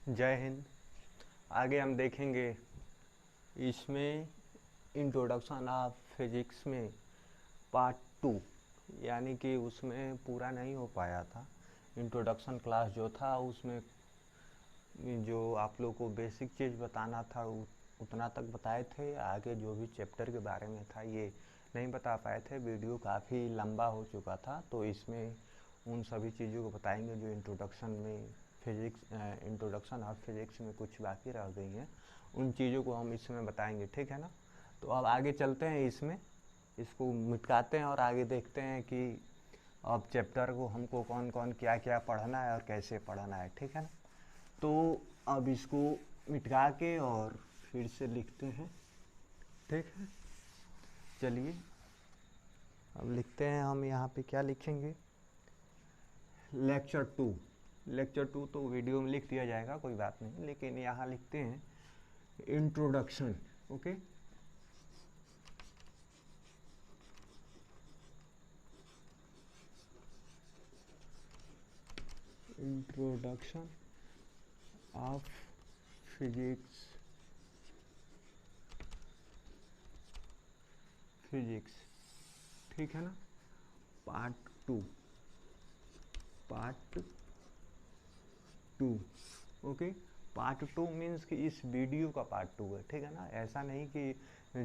जय हिंद। आगे हम देखेंगे इसमें इंट्रोडक्शन ऑफ फिजिक्स में पार्ट 2, यानी कि उसमें पूरा नहीं हो पाया था। इंट्रोडक्शन क्लास जो था उसमें जो आप लोग को बेसिक चीज़ बताना था उतना तक बताए थे। आगे जो भी चैप्टर के बारे में था ये नहीं बता पाए थे, वीडियो काफ़ी लंबा हो चुका था। तो इसमें उन सभी चीज़ों को बताएंगे जो इंट्रोडक्शन में इंट्रोडक्शन ऑफ फिजिक्स में कुछ बाकी रह गई हैं, उन चीज़ों को हम इसमें बताएंगे, ठीक है ना। तो अब आगे चलते हैं, इसको मिटाते हैं और आगे देखते हैं कि अब चैप्टर को हमको कौन कौन क्या क्या पढ़ना है और कैसे पढ़ना है, ठीक है ना। तो अब इसको मिटा के और फिर से लिखते हैं, ठीक है। चलिए अब लिखते हैं। हम यहाँ पे क्या लिखेंगे, लेक्चर 2 तो वीडियो में लिख दिया जाएगा, कोई बात नहीं, लेकिन यहाँ लिखते हैं introduction. Okay, introduction of physics ठीक है ना। Part two okay. Part 2 means कि इस वीडियो का पार्ट 2 है, ठीक है ना। ऐसा नहीं कि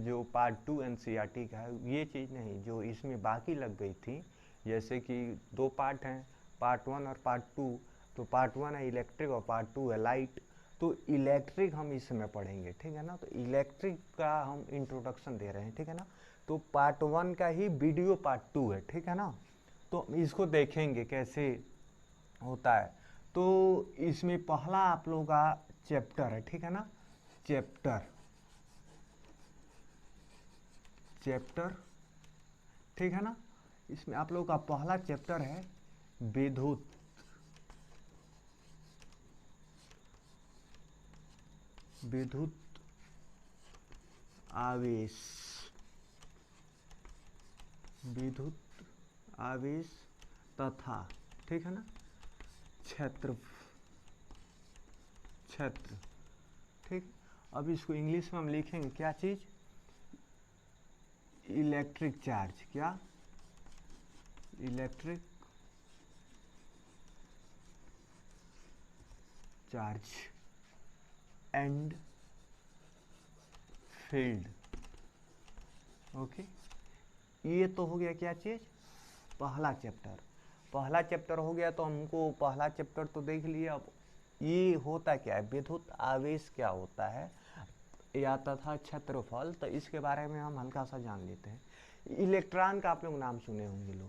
जो पार्ट 2 एनसीईआरटी का है ये चीज़ नहीं, जो इसमें बाकी लग गई थी। जैसे कि 2 पार्ट हैं, पार्ट 1 और पार्ट 2। तो पार्ट 1 है इलेक्ट्रिक और पार्ट 2 है लाइट। तो इलेक्ट्रिक हम इसमें पढ़ेंगे, ठीक है ना। तो इलेक्ट्रिक का हम इंट्रोडक्शन दे रहे हैं, ठीक है ना। तो पार्ट 1 का ही वीडियो पार्ट 2 है, ठीक है ना। तो इसको देखेंगे कैसे होता है। तो इसमें पहला आप लोगों का चैप्टर है, ठीक है ना। चैप्टर ठीक है ना। इसमें आप लोगों का पहला चैप्टर है विद्युत आवेश। तथा, ठीक है ना, क्षेत्र। ठीक। अब इसको इंग्लिश में हम लिखेंगे क्या चीज, इलेक्ट्रिक चार्ज। क्या, electric charge and field. Okay, ये तो हो गया क्या चीज, पहला चैप्टर हो गया। तो हमको पहला चैप्टर तो देख लिया। अब ये होता क्या है, विद्युत आवेश क्या होता है या तथा क्षेत्रफल, तो इसके बारे में हम हल्का सा जान लेते हैं। इलेक्ट्रॉन का आप लोग नाम सुने होंगे,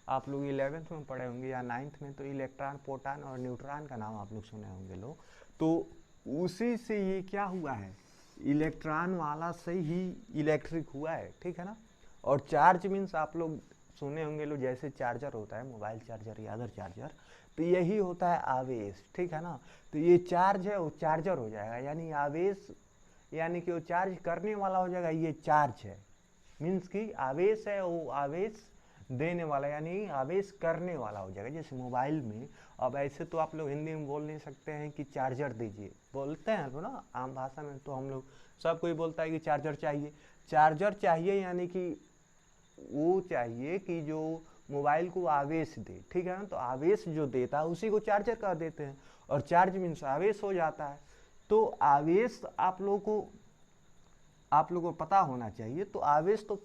आप लोग 11th में पढ़े होंगे या 9th में। तो इलेक्ट्रॉन, प्रोटॉन और न्यूट्रॉन का नाम आप लोग सुने होंगे लोग। तो उसी से ये क्या हुआ है, इलेक्ट्रॉन वाला से ही इलेक्ट्रिक हुआ है, ठीक है ना। और चार्ज मीन्स आप लोग सुने होंगे लोग, जैसे चार्जर होता है, मोबाइल चार्जर या अदर चार्जर, तो यही होता है आवेश, ठीक है ना। तो ये चार्ज है वो चार्जर हो जाएगा, यानी आवेश, यानी कि वो चार्ज करने वाला हो जाएगा, ये चार्ज है। मीन्स कि आवेश है वो आवेश देने वाला, यानी आवेश करने वाला हो जाएगा। जैसे मोबाइल में, अब ऐसे तो आप लोग हिंदी में बोल नहीं सकते हैं कि चार्जर दीजिए, बोलते हैं तो ना आम भाषा में, तो हम लोग सब कोई बोलता है कि चार्जर चाहिए, यानी कि वो चाहिए कि जो मोबाइल को आवेश दे, ठीक है ना। तो आवेश जो देता है उसी को चार्जर कह देते हैं, और चार्ज मीन्स आवेश हो जाता है। तो आवेश आप लोगों को पता होना चाहिए। तो आवेश तो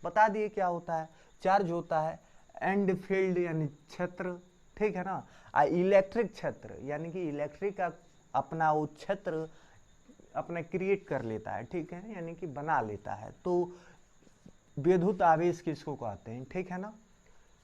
बता दिए क्या होता है, चार्ज होता है। एंड फील्ड यानी क्षेत्र, ठीक है ना। इलेक्ट्रिक क्षेत्र यानी कि इलेक्ट्रिक का अपना वो क्षेत्र अपना क्रिएट कर लेता है, ठीक है, यानी कि बना लेता है। तो विद्युत आवेश किसको कहते हैं, ठीक है ना।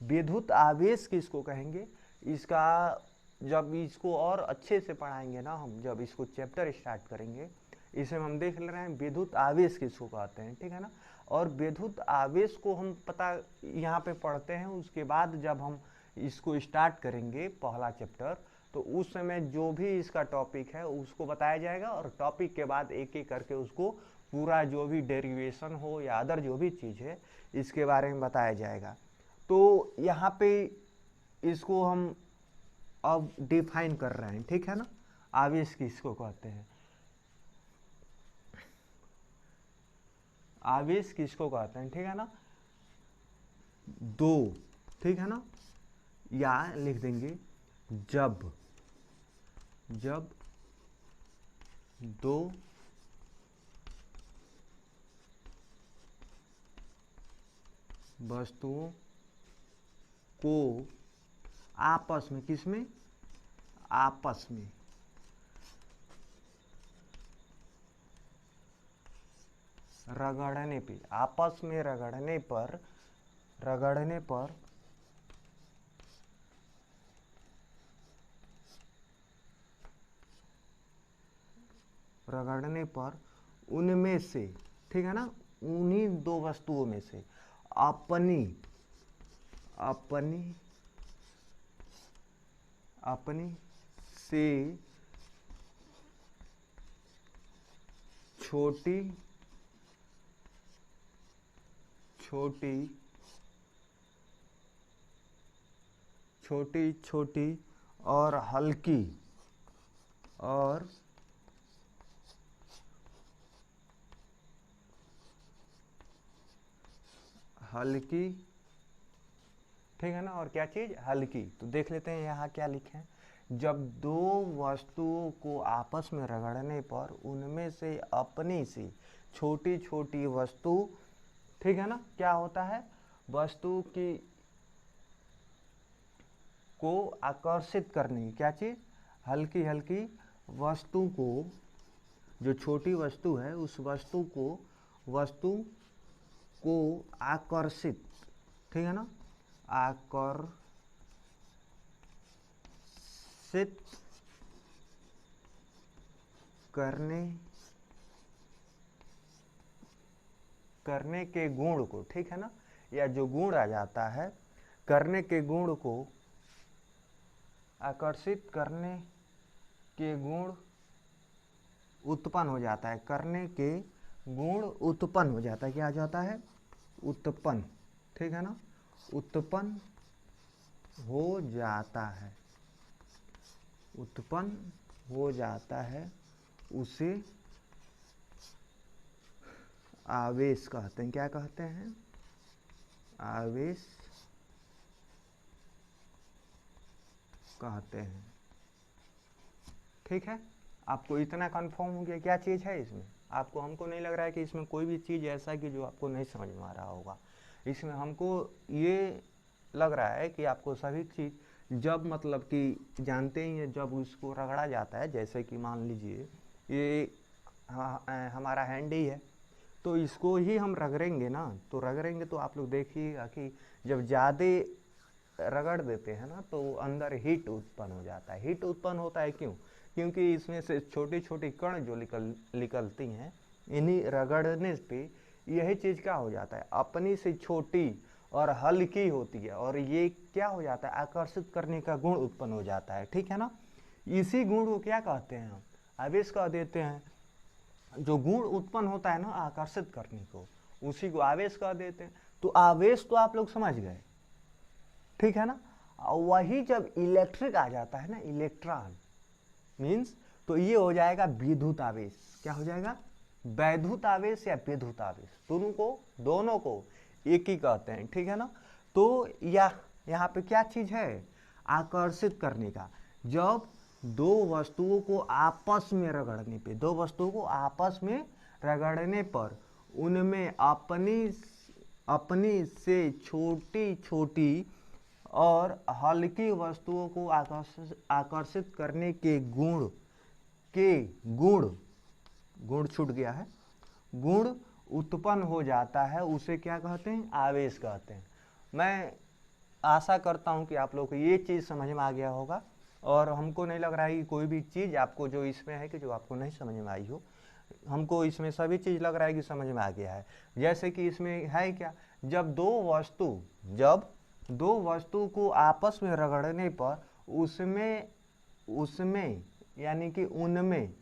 विद्युत आवेश किसको कहेंगे, इसका जब इसको और अच्छे से पढ़ाएंगे ना हम, जब इसको चैप्टर स्टार्ट करेंगे, इसे हम देख ले रहे हैं विद्युत आवेश किसको कहते हैं, ठीक है ना। और विद्युत आवेश को हम पता यहाँ पे पढ़ते हैं, उसके बाद जब हम इसको स्टार्ट करेंगे पहला चैप्टर, तो उस समय जो भी इसका टॉपिक है उसको बताया जाएगा, और टॉपिक के बाद एक एक करके उसको पूरा जो भी डेरिवेशन हो या अदर जो भी चीज़ है इसके बारे में बताया जाएगा। तो यहाँ पे इसको हम अब डिफाइन कर रहे हैं, ठीक है ना। आवेश किसको कहते हैं? आवेश किसको कहते हैं? ठीक है ना, दो, ठीक है ना, या लिख देंगे जब दो वस्तुओं को आपस में, किसमें? आपस में रगड़ने पे, आपस में रगड़ने पर उनमें से, ठीक है ना, उन्हीं दो वस्तुओं में से अपनी से छोटी और हल्की ठीक है ना, और क्या चीज? हल्की। तो देख लेते हैं यहाँ क्या लिखे हैं। जब दो वस्तुओं को आपस में रगड़ने पर उनमें से अपनी सी छोटी छोटी वस्तु, ठीक है ना, क्या होता है? वस्तु की को आकर्षित करने की क्या चीज? हल्की हल्की वस्तु को, जो छोटी वस्तु है उस वस्तु को आकर्षित, ठीक है ना, आकर्षित करने के गुण को, ठीक है ना, या जो गुण आ जाता है, करने के गुण को, आकर्षित करने के गुण उत्पन्न हो जाता है, करने के गुण उत्पन्न हो जाता है। क्या आ जाता है? उत्पन्न, ठीक है ना, उत्पन्न हो जाता है, उसे आवेश कहते हैं। क्या कहते हैं? आवेश कहते हैं। ठीक है, आपको इतना कंफर्म हो गया क्या चीज़ है इसमें? आपको, हमको नहीं लग रहा है कि इसमें कोई भी चीज़ ऐसा कि जो आपको नहीं समझ में आ रहा होगा। इसमें हमको ये लग रहा है कि आपको सभी चीज़, जब मतलब कि जानते ही हैं, जब उसको रगड़ा जाता है, जैसे कि मान लीजिए ये हमारा हैंड ही है, तो इसको ही हम रगड़ेंगे ना, तो रगड़ेंगे तो आप लोग देखिएगा कि जब ज़्यादा रगड़ देते हैं ना तो अंदर हीट उत्पन्न हो जाता है। हीट उत्पन्न होता है क्यों? क्योंकि इसमें से छोटी छोटी कण जो निकलती हैं, इन्हीं रगड़ने पे यही चीज़ क्या हो जाता है? अपनी से छोटी और हल्की होती है, और ये क्या हो जाता है? आकर्षित करने का गुण उत्पन्न हो जाता है। ठीक है ना, इसी गुण को क्या कहते हैं? हम आवेश कह देते हैं। जो गुण उत्पन्न होता है ना आकर्षित करने को, उसी को आवेश कह देते हैं। तो आवेश तो आप लोग समझ गए, ठीक है ना। वही जब इलेक्ट्रिक आ जाता है ना, इलेक्ट्रॉन मीन्स, तो ये हो जाएगा विद्युत आवेश। क्या हो जाएगा? वैद्युत आवेश या विद्युत आवेश, दोनों को एक ही कहते हैं। ठीक है ना। तो यहाँ पे क्या चीज है? आकर्षित करने का। जब दो वस्तुओं को आपस में रगड़ने पे, दो वस्तुओं को आपस में रगड़ने पर उनमें अपनी से छोटी छोटी और हल्की वस्तुओं को आकर्षित करने के गुण छूट गया है, गुण उत्पन्न हो जाता है, उसे क्या कहते हैं? आवेश कहते हैं। मैं आशा करता हूं कि आप लोग को ये चीज़ समझ में आ गया होगा, और हमको नहीं लग रहा है कि कोई भी चीज़ आपको जो इसमें है कि जो आपको नहीं समझ में आई हो। हमको इसमें सभी चीज़ लग रहा है कि समझ में आ गया है। जैसे कि इसमें है क्या? जब दो वस्तु को आपस में रगड़ने पर उसमें यानी कि उनमें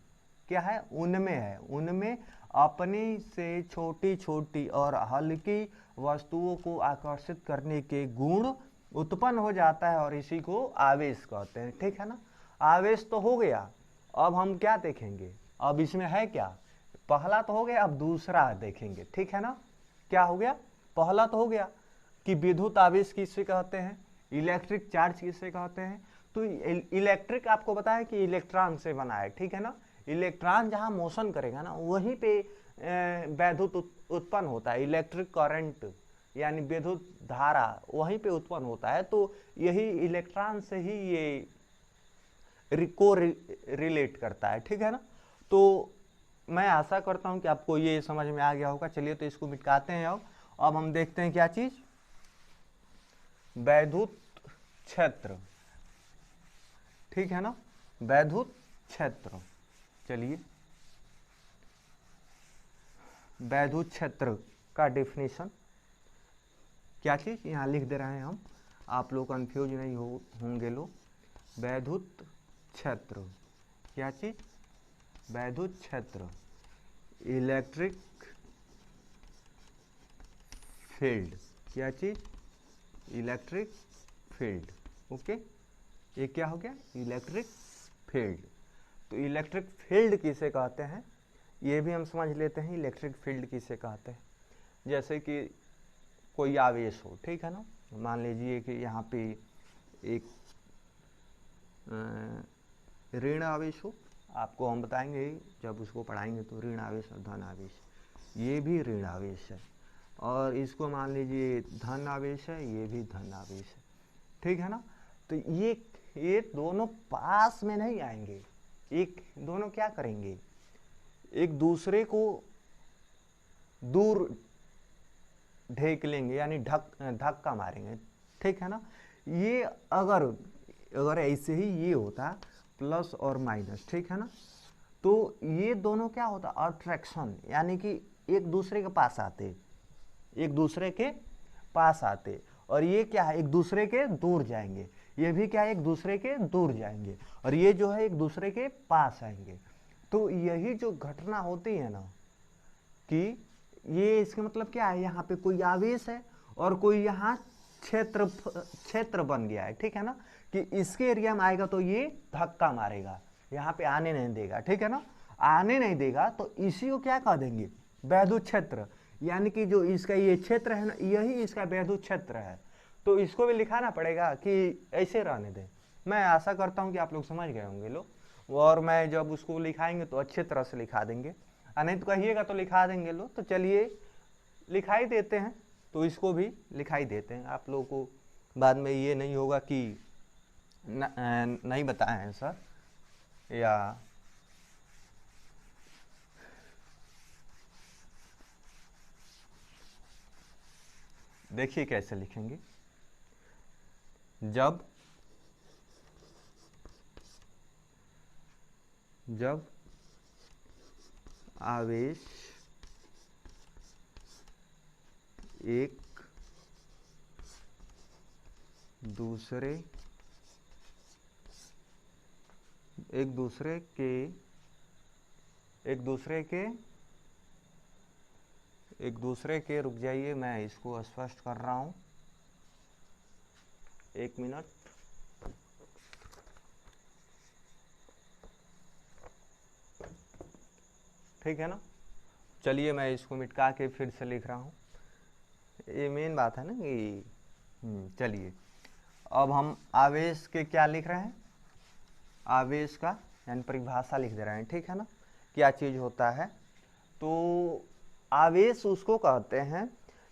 क्या है? उनमें अपनी से छोटी छोटी और हल्की वस्तुओं को आकर्षित करने के गुण उत्पन्न हो जाता है, और इसी को आवेश कहते हैं। ठीक है ना। आवेश तो हो गया, अब हम क्या देखेंगे, अब इसमें है क्या, पहला तो हो गया, अब दूसरा देखेंगे, ठीक है ना। क्या हो गया, पहला तो हो गया कि विद्युत आवेश किसे कहते हैं, इलेक्ट्रिक चार्ज किसे कहते हैं। तो इलेक्ट्रिक आपको पता है कि इलेक्ट्रॉन से बना है, ठीक है ना। इलेक्ट्रॉन जहां मोशन करेगा ना वहीं पे वैद्युत उत्पन्न होता है, इलेक्ट्रिक करंट यानी विद्युत धारा वहीं पे उत्पन्न होता है। तो यही इलेक्ट्रॉन से ही ये रिलेट करता है, ठीक है ना। तो मैं आशा करता हूं कि आपको ये समझ में आ गया होगा। चलिए तो इसको मिटाते हैं। अब हम देखते हैं क्या चीज, वैद्युत क्षेत्र, ठीक है ना, वैद्युत क्षेत्र। चलिए वैद्युत क्षेत्र का डेफिनेशन क्या चीज यहाँ लिख दे रहे हैं हम, आप लोग कंफ्यूज नहीं होंगे लोग। वैद्युत क्षेत्र क्या चीज, वैद्युत क्षेत्र, इलेक्ट्रिक फील्ड, क्या चीज, इलेक्ट्रिक फील्ड। ओके, ये क्या हो गया, इलेक्ट्रिक फील्ड। तो इलेक्ट्रिक फील्ड किसे कहते हैं ये भी हम समझ लेते हैं, इलेक्ट्रिक फील्ड किसे कहते हैं। जैसे कि कोई आवेश हो, ठीक है ना, मान लीजिए कि यहाँ पे एक ऋण आवेश हो, आपको हम बताएंगे जब उसको पढ़ाएंगे तो, ऋण आवेश और धन आवेश, ये भी ऋण आवेश है, और इसको मान लीजिए धन आवेश है, ये भी धन आवेश है, ठीक है ना। तो ये दोनों पास में नहीं आएंगे, एक दोनों क्या करेंगे, एक दूसरे को दूर ढेक लेंगे, यानी धक्का मारेंगे, ठीक है ना। ये अगर ऐसे ही ये होता प्लस और माइनस, ठीक है ना, तो ये दोनों क्या होता, अट्रैक्शन, यानी कि एक दूसरे के पास आते, एक दूसरे के पास आते। और ये क्या है, एक दूसरे के दूर जाएंगे, ये भी क्या है, एक दूसरे के दूर जाएंगे, और ये जो है एक दूसरे के पास आएंगे। तो यही जो घटना होती है ना, कि ये इसका मतलब क्या है, यहाँ पे कोई आवेश है और कोई यहाँ क्षेत्र बन गया है, ठीक है ना, कि इसके एरिया में आएगा तो ये धक्का मारेगा, यहाँ पे आने नहीं देगा, ठीक है ना, आने नहीं देगा। तो इसी को क्या कह देंगे, वैद्युत क्षेत्र, यानी कि जो इसका ये क्षेत्र है ना, यही इसका वैद्युत क्षेत्र है। तो इसको भी लिखाना पड़ेगा कि ऐसे रहने दें। मैं आशा करता हूँ कि आप लोग समझ गए होंगे लोग, और मैं जब उसको लिखाएंगे तो अच्छे तरह से लिखा देंगे, नहीं तो कहिएगा तो लिखा देंगे लोग। तो चलिए लिखाई देते हैं, तो इसको भी लिखाई देते हैं, आप लोगों को बाद में ये नहीं होगा कि नहीं बताए हैं सर, या देखिए कैसे लिखेंगे, जब आवेश एक दूसरे के रुक जाइए, मैं इसको स्पष्ट कर रहा हूं, एक मिनट। ठीक है ना, चलिए मैं इसको मिटा के फिर से लिख रहा हूँ, ये मेन बात है ना कि चलिए अब हम आवेश के क्या लिख रहे हैं, आवेश का यानी परिभाषा लिख दे रहे हैं, ठीक है ना, क्या चीज होता है। तो आवेश उसको कहते हैं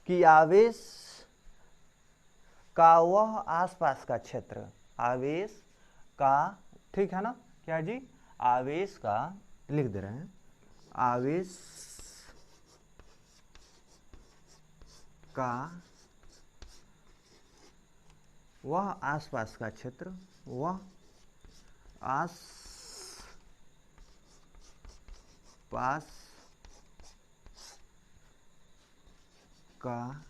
कि आवेश का वह आसपास का क्षेत्र, आवेश का, ठीक है ना, क्या जी, आवेश का लिख दे रहे हैं, आवेश का वह आसपास का क्षेत्र, वह आस पास का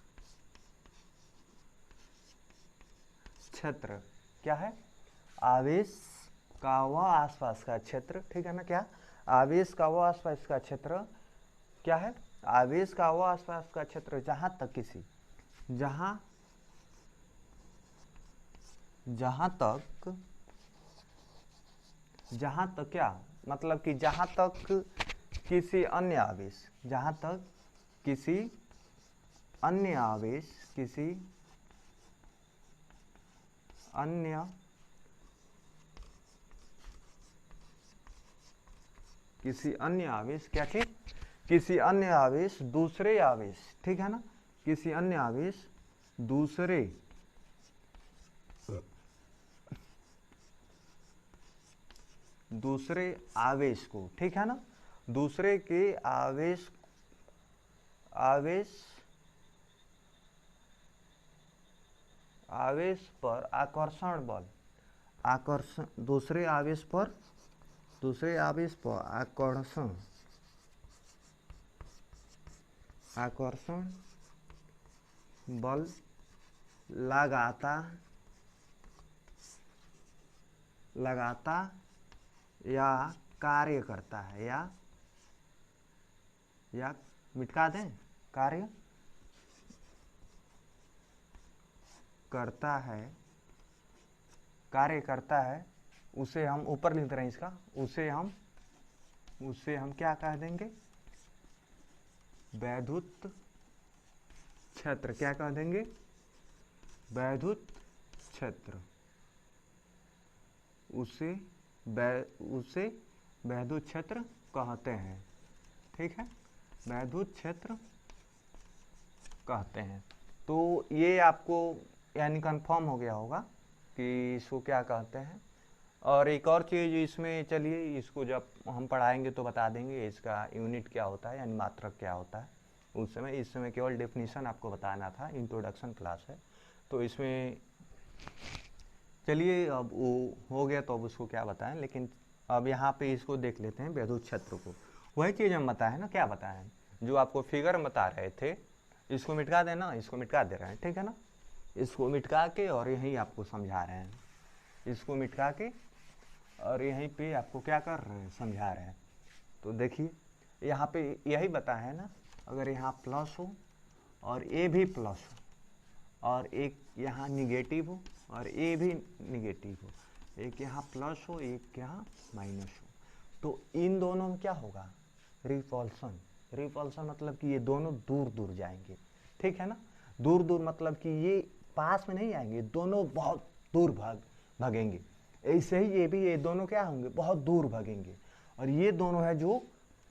क्षेत्र क्या है, आवेश का वह आसपास का क्षेत्र, ठीक है ना, क्या, आवेश का वह आसपास का क्षेत्र क्या है, आवेश का वह आसपास का क्षेत्र जहां तक किसी, जहां तक जहाँ तक क्या मतलब कि जहाँ तक किसी अन्य आवेश, जहाँ तक किसी अन्य आवेश, किसी अन्य आवेश, क्या चीज, किसी अन्य आवेश दूसरे आवेश, ठीक है ना, किसी अन्य आवेश दूसरे आवेश को, ठीक है ना, दूसरे के आवेश पर आकर्षण बल, दूसरे आवेश पर आकर्षण बल लगाता या कार्य करता है, या मिटा दें, कार्य करता है, उसे हम ऊपर लिख रहे हैं इसका, उसे हम क्या कह देंगे, वैद्युत क्षेत्र, क्या कह देंगे, वैद्युत क्षेत्र, उसे वैद्युत क्षेत्र कहते हैं, ठीक है, वैद्युत क्षेत्र कहते हैं। तो ये आपको यानी कंफर्म हो गया होगा कि इसको क्या कहते हैं। और एक और चीज़ इसमें, चलिए इसको जब हम पढ़ाएंगे तो बता देंगे इसका यूनिट क्या होता है, यानी मात्रक क्या होता है उस समय। इस समय केवल डेफिनेशन आपको बताना था, इंट्रोडक्शन क्लास है। तो इसमें चलिए अब वो हो गया तो अब उसको क्या बताएं, लेकिन अब यहाँ पे इसको देख लेते हैं वैद्युत क्षेत्र को। वही चीज़ हम बताएं ना, क्या बताएं, जो आपको फिगर बता रहे थे, इसको मिटा देना, इसको मिटा दे रहे हैं, ठीक है ना, इसको मिटा के और यहीं आपको समझा रहे हैं, इसको मिटा के और यहीं पे आपको क्या कर रहे हैं, समझा रहे हैं। तो देखिए यहाँ पे यही बताया है ना, अगर यहाँ प्लस हो और ए भी प्लस हो और एक यहाँ निगेटिव हो और ए भी निगेटिव हो, एक यहाँ प्लस हो एक यहाँ माइनस हो, तो इन दोनों में क्या होगा, रिपल्सन। रिपल्सन मतलब कि ये दोनों दूर दूर जाएंगे, ठीक है ना, दूर दूर मतलब कि ये पास में नहीं आएंगे, दोनों बहुत दूर भागेंगे। ऐसे ही ये दोनों क्या होंगे, बहुत दूर भागेंगे, और ये दोनों है जो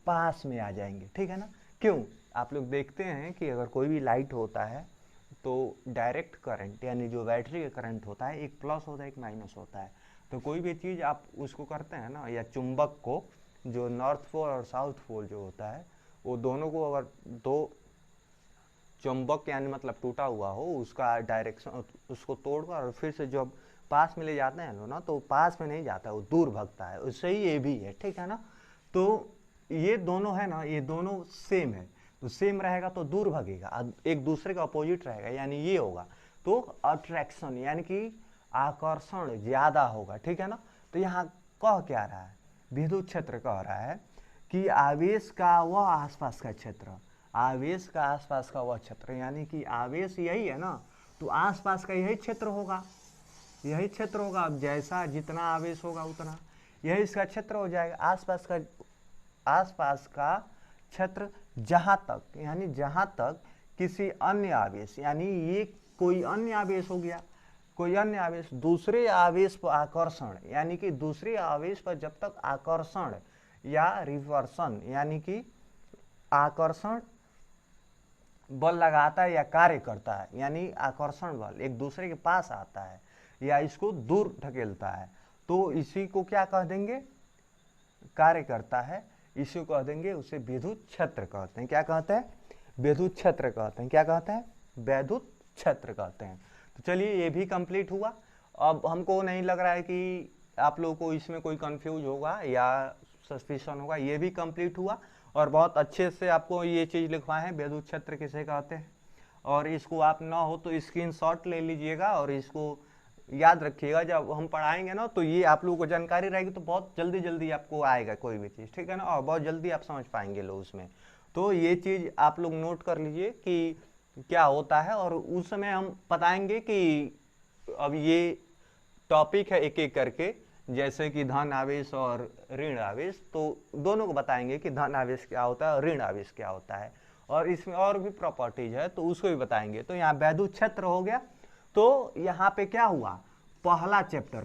पास में आ जाएंगे, ठीक है ना। क्यों, आप लोग देखते हैं कि अगर कोई भी लाइट होता है तो डायरेक्ट करंट यानी जो बैटरी का करंट होता है, एक प्लस होता है एक माइनस होता है। तो कोई भी चीज़ आप उसको करते हैं ना, या चुंबक को, जो नॉर्थ पोल और साउथ पोल जो होता है, वो दोनों को अगर दो चुंबक यानी मतलब टूटा हुआ हो, उसका डायरेक्शन, उसको तोड़कर और फिर से जब पास में ले जाते हैं ना, तो पास में नहीं जाता, वो दूर भागता है। उससे ही ये भी है, ठीक है ना। तो ये दोनों है ना, ये दोनों सेम है, तो सेम रहेगा तो दूर भागेगा, एक दूसरे का अपोजिट रहेगा, यानी ये होगा तो अट्रैक्शन यानी कि आकर्षण ज्यादा होगा, ठीक है ना। तो यहाँ कह क्या रहा है, विद्युत क्षेत्र कह रहा है कि आवेश का वह आसपास का क्षेत्र, आवेश का आसपास का वह क्षेत्र, यानी कि आवेश यही है ना, तो आसपास का यही क्षेत्र होगा, यही क्षेत्र होगा। अब जैसा जितना आवेश होगा उतना यही इसका क्षेत्र हो जाएगा, आसपास का क्षेत्र। जहां तक यानी जहां तक किसी अन्य आवेश, यानी ये कोई अन्य आवेश हो गया, कोई अन्य आवेश दूसरे आवेश पर आकर्षण, यानी कि दूसरे आवेश पर जब तक आकर्षण या रिवर्सन यानी कि आकर्षण बल लगाता है या कार्य करता है, यानी आकर्षण बल एक दूसरे के पास आता है या इसको दूर धकेलता है, तो इसी को क्या कह देंगे, कार्य करता है, इसी को कह देंगे, उसे विद्युत क्षेत्र कहते हैं। क्या कहते हैं, विद्युत क्षेत्र कहते हैं। क्या कहते हैं, विद्युत क्षेत्र कहते हैं। तो चलिए ये भी कंप्लीट हुआ। अब हमको नहीं लग रहा है कि आप लोगों को इसमें कोई कंफ्यूज होगा या सस्पिशन होगा, ये भी कंप्लीट हुआ और बहुत अच्छे से आपको ये चीज़ लिखवाए हैं, विद्युत क्षेत्र किसे कहते हैं। और इसको आप ना हो तो स्क्रीनशॉट ले लीजिएगा और इसको याद रखिएगा, जब हम पढ़ाएंगे ना तो ये आप लोगों को जानकारी रहेगी तो बहुत जल्दी जल्दी आपको आएगा कोई भी चीज़, ठीक है ना, और बहुत जल्दी आप समझ पाएंगे लोग उसमें। तो ये चीज़ आप लोग नोट कर लीजिए कि क्या होता है, और उस समय हम बताएंगे कि अब ये टॉपिक है एक एक करके, जैसे कि धन आवेश और ऋण आवेश, तो दोनों को बताएंगे कि धन आवेश क्या होता है और ऋण आवेश क्या होता है, और इसमें और भी प्रॉपर्टीज है तो उसको भी बताएंगे। तो यहाँ वैद्युत क्षेत्र हो गया। तो यहाँ पे क्या हुआ, पहला चैप्टर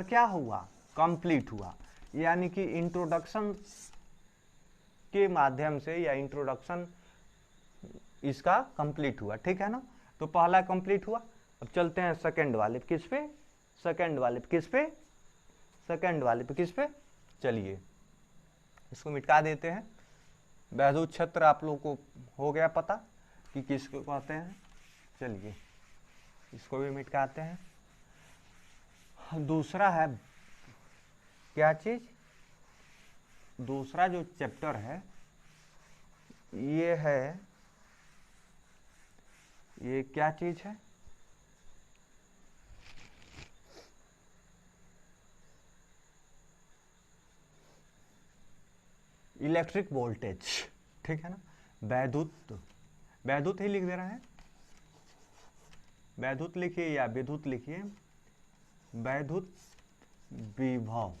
क्या हुआ, कंप्लीट हुआ, यानी कि इंट्रोडक्शन के माध्यम से या इंट्रोडक्शन इसका कंप्लीट हुआ, ठीक है ना। तो पहला कंप्लीट हुआ। अब चलते हैं सेकंड वाले पे, किस पे, सेकंड वाले पे किस पे, चलिए इसको मिटा देते हैं। वैद्युत क्षेत्र आप लोग को हो गया पता कि किसको कहते हैं, चलिए इसको भी मिटाते हैं। दूसरा है क्या चीज, दूसरा जो चैप्टर है ये है, ये क्या चीज है, इलेक्ट्रिक वोल्टेज, ठीक है ना। वैद्युत ही लिख दे रहे हैं, वैद्युत लिखिए या विद्युत लिखिए, वैद्युत विभव,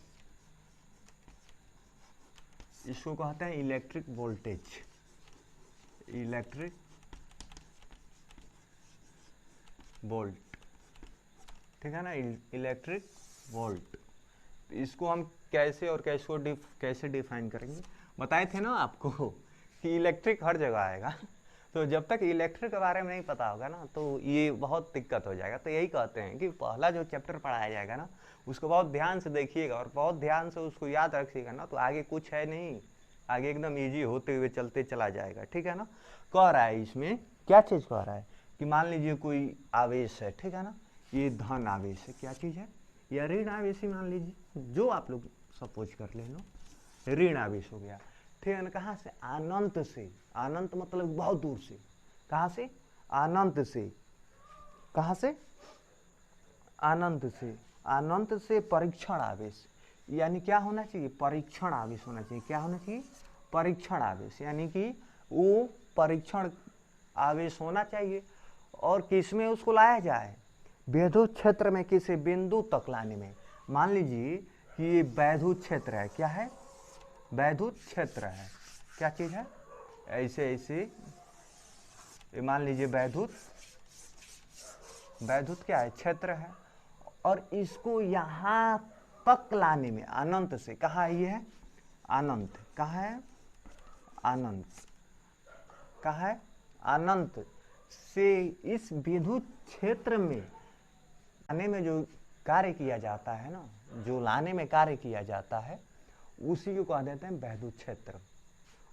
इसको कहते हैं इलेक्ट्रिक वोल्टेज, इलेक्ट्रिक वोल्ट, ठीक है ना, इलेक्ट्रिक वोल्ट। इसको हम कैसे और कैसे डिफाइन करेंगे, बताए थे ना आपको कि इलेक्ट्रिक हर जगह आएगा। तो जब तक इलेक्ट्रिक के बारे में नहीं पता होगा ना तो ये बहुत दिक्कत हो जाएगा। तो यही कहते हैं कि पहला जो चैप्टर पढ़ाया जाएगा ना उसको बहुत ध्यान से देखिएगा और बहुत ध्यान से उसको याद रखिएगा ना, तो आगे कुछ है नहीं, आगे एकदम इजी होते हुए चलते चला जाएगा, ठीक है ना। कह रहा है इसमें क्या चीज़ कह रहा है कि मान लीजिए कोई आवेश है, ठीक है ना, ये धन आवेश है, क्या चीज़ है, या ऋण आवेश ही मान लीजिए, जो आप लोग सपोज कर ले लो, ऋण आवेश हो गया, ठीक है ना। कहाँ से, अनंत से, अनंत मतलब बहुत दूर से, कहाँ से, अनंत से, कहाँ से, अनंत से परीक्षण आवेश, यानी क्या होना चाहिए, परीक्षण आवेश होना चाहिए, क्या होना चाहिए, परीक्षण आवेश, यानी कि वो परीक्षण आवेश होना चाहिए। और किस में उसको लाया जाए, वैद्युत क्षेत्र में किसी बिंदु तक लाने में। मान लीजिए कि ये वैद्युत क्षेत्र है, क्या है, वैद्युत क्षेत्र है, क्या चीज है, ऐसे मान लीजिए वैद्युत क्या है, क्षेत्र है, और इसको यहां तक लाने में अनंत से, कहा ये है अनंत, कहा है अनंत, कहा है अनंत से इस विद्युत क्षेत्र में लाने में जो कार्य किया जाता है ना, जो लाने में कार्य किया जाता है उसी को कह देते हैं वैद्युत क्षेत्र।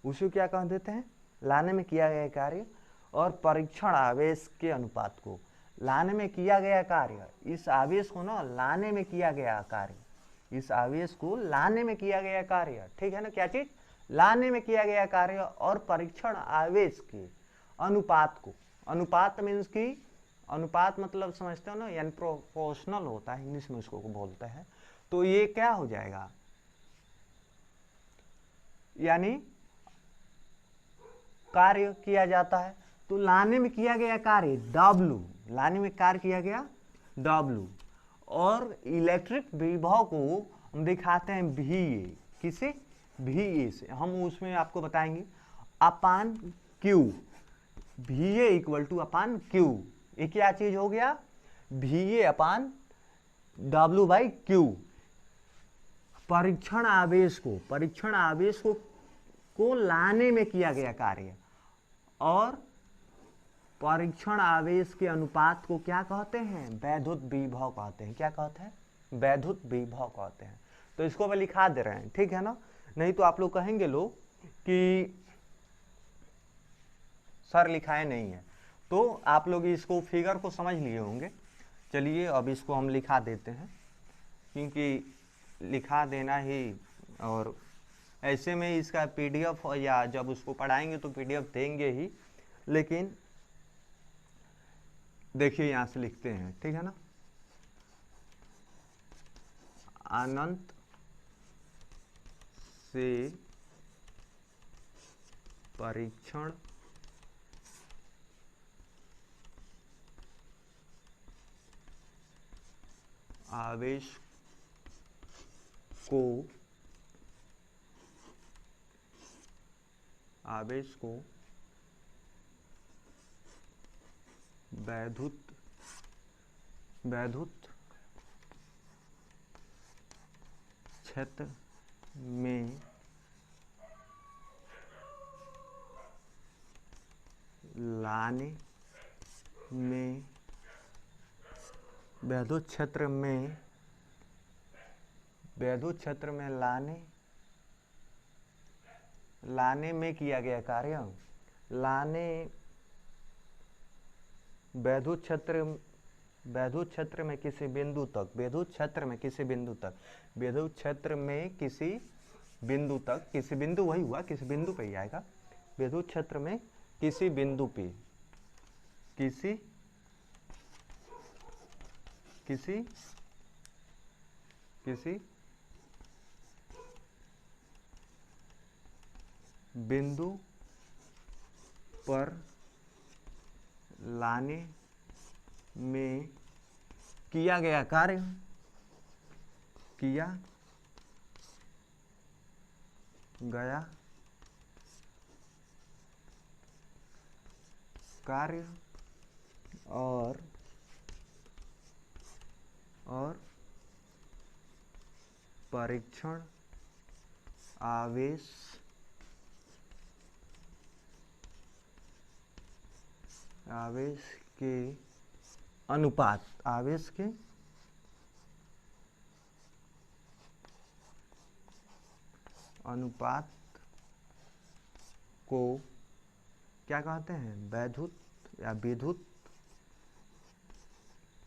उसी को क्या कह देते हैं, लाने में किया गया कार्य और परीक्षण आवेश के अनुपात को, लाने में किया गया कार्य, इस आवेश को ना लाने में किया गया कार्य, इस आवेश को लाने में किया गया कार्य, ठीक है ना, क्या चीज, लाने में किया गया कार्य और परीक्षण आवेश के अनुपात को, अनुपात मीन्स की, अनुपात मतलब समझते हो ना, यानी प्रोपोर्शनल होता है, इंग्लिश में उसको बोलते हैं। तो ये क्या हो जाएगा, यानी कार्य किया जाता है, तो लाने में किया गया कार्य W, लाने में कार्य किया गया W, और इलेक्ट्रिक विभव को हम दिखाते हैं VA, किसे, VA से, हम उसमें आपको बताएंगे अपान Q, VA equal two upon Q, ये क्या चीज हो गया, VA अपान W/Q, परीक्षण आवेश को लाने में किया गया कार्य और परीक्षण आवेश के अनुपात को क्या कहते हैं, वैद्युत विभव कहते हैं, क्या कहते हैं, वैद्युत विभव कहते हैं। तो इसको मैं लिखा दे रहे हैं, ठीक है ना, नहीं तो आप लोग कहेंगे लोग कि सर लिखाए नहीं है। तो आप लोग इसको फिगर को समझ लिए होंगे। चलिए अब इसको हम लिखा देते हैं, क्योंकि लिखा देना ही, और ऐसे में इसका PDF या जब उसको पढ़ाएंगे तो PDF देंगे ही, लेकिन देखिए यहां से लिखते हैं, ठीक है ना, अनंत से परीक्षण आवेश को वैद्युत क्षेत्र में लाने में वैद्युत क्षेत्र में लाने में किया गया कार्य, वैद्युत क्षेत्र में किसी बिंदु तक, किसी बिंदु वही हुआ, किसी बिंदु पे ही आएगा। वैद्युत क्षेत्र में किसी बिंदु पे, किसी बिंदु पर लाने में किया गया कार्य, और परीक्षण आवेश के अनुपात, को क्या कहते हैं, वैद्युत या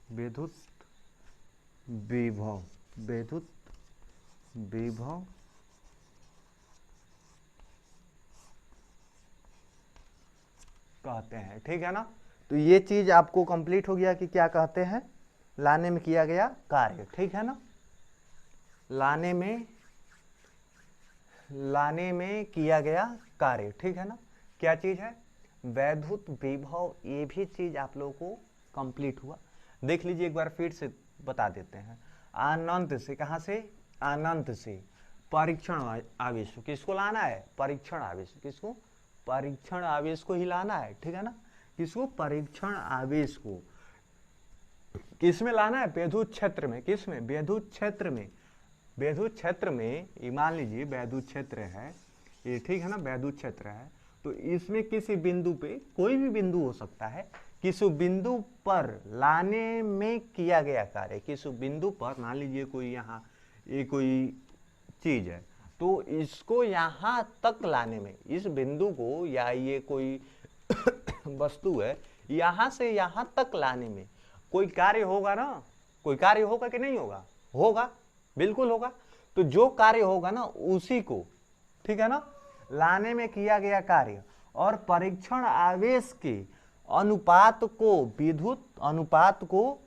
विद्युत विभव कहते हैं। ठीक है ना। तो ये चीज आपको कंप्लीट हो गया कि क्या कहते हैं, लाने में किया गया कार्य। ठीक है ना। लाने में किया गया कार्य। ठीक है ना। क्या चीज है, वैद्युत विभव। ये भी चीज आप लोगों को कंप्लीट हुआ। देख लीजिए एक बार फिर से बता देते हैं। अनंत से, कहां से, अनंत से परीक्षण आवेश, किसको लाना है, परीक्षण आवेश। किसको, परीक्षण आवेश को ही लाना है। ठीक है ना। किसको, परीक्षण आवेश को किसमें लाना है, वैद्युत क्षेत्र में। किसमें, वैद्युत क्षेत्र में। वैद्युत क्षेत्र में ये मान लीजिए वैद्युत क्षेत्र है ये। ठीक है ना। वैद्युत क्षेत्र है तो इसमें किसी बिंदु पे, कोई भी बिंदु हो सकता है, किसी बिंदु पर लाने में किया गया कार्य। किसी बिंदु पर मान लीजिए कोई यहाँ ये कोई चीज है तो इसको यहाँ तक लाने में, इस बिंदु को या ये कोई वस्तु है यहाँ से यहाँ तक लाने में कोई कार्य होगा ना। कोई कार्य होगा कि नहीं होगा, होगा, बिल्कुल होगा। तो जो कार्य होगा ना उसी को, ठीक है ना, लाने में किया गया कार्य। और परीक्षण आवेश के अनुपात को, विद्युत अनुपात को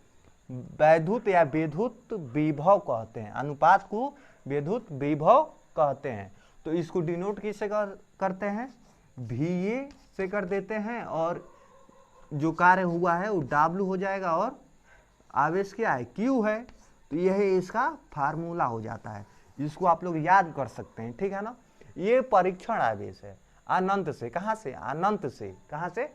वैद्युत या विद्युत विभव कहते हैं। अनुपात को विद्युत विभव कहते हैं। तो इसको डिनोट किससे करते हैं, VA से कर देते हैं। और जो कार्य हुआ है वो W हो जाएगा और आवेश क्या है, Q है। तो यह इसका फार्मूला हो जाता है, जिसको आप लोग याद कर सकते हैं। ठीक है ना। ये परीक्षण आवेश है अनंत से। कहां से, अनंत से। कहां से,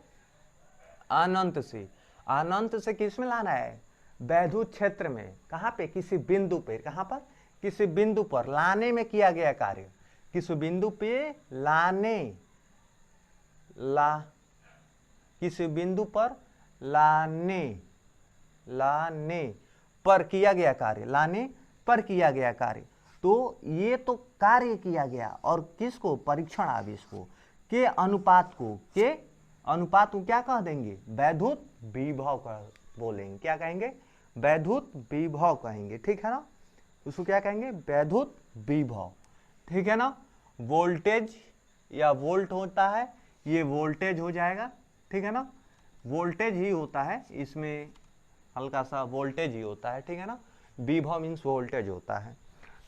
अनंत से। अनंत से किस में लाना है, वैद्युत क्षेत्र में। कहां पे, किसी बिंदु पे। कहां पर, किसी बिंदु पर लाने में किया गया कार्य। किसी बिंदु पे किसी बिंदु पर लाने पर किया गया कार्य, लाने पर किया गया कार्य। तो ये तो कार्य किया गया। और किसको, परीक्षण आवेश को, के अनुपात को, के अनुपात को क्या कह देंगे, वैद्युत विभव कह बोलेंगे। क्या कहेंगे, वैद्युत विभव कहेंगे। ठीक है ना। उसको क्या कहेंगे, वैद्युत विभव। ठीक है ना। वोल्टेज या वोल्ट होता है, ये वोल्टेज हो जाएगा। ठीक है ना। वोल्टेज ही होता है, इसमें हल्का सा वोल्टेज ही होता है। ठीक है ना। विभव मीन्स वोल्टेज होता है।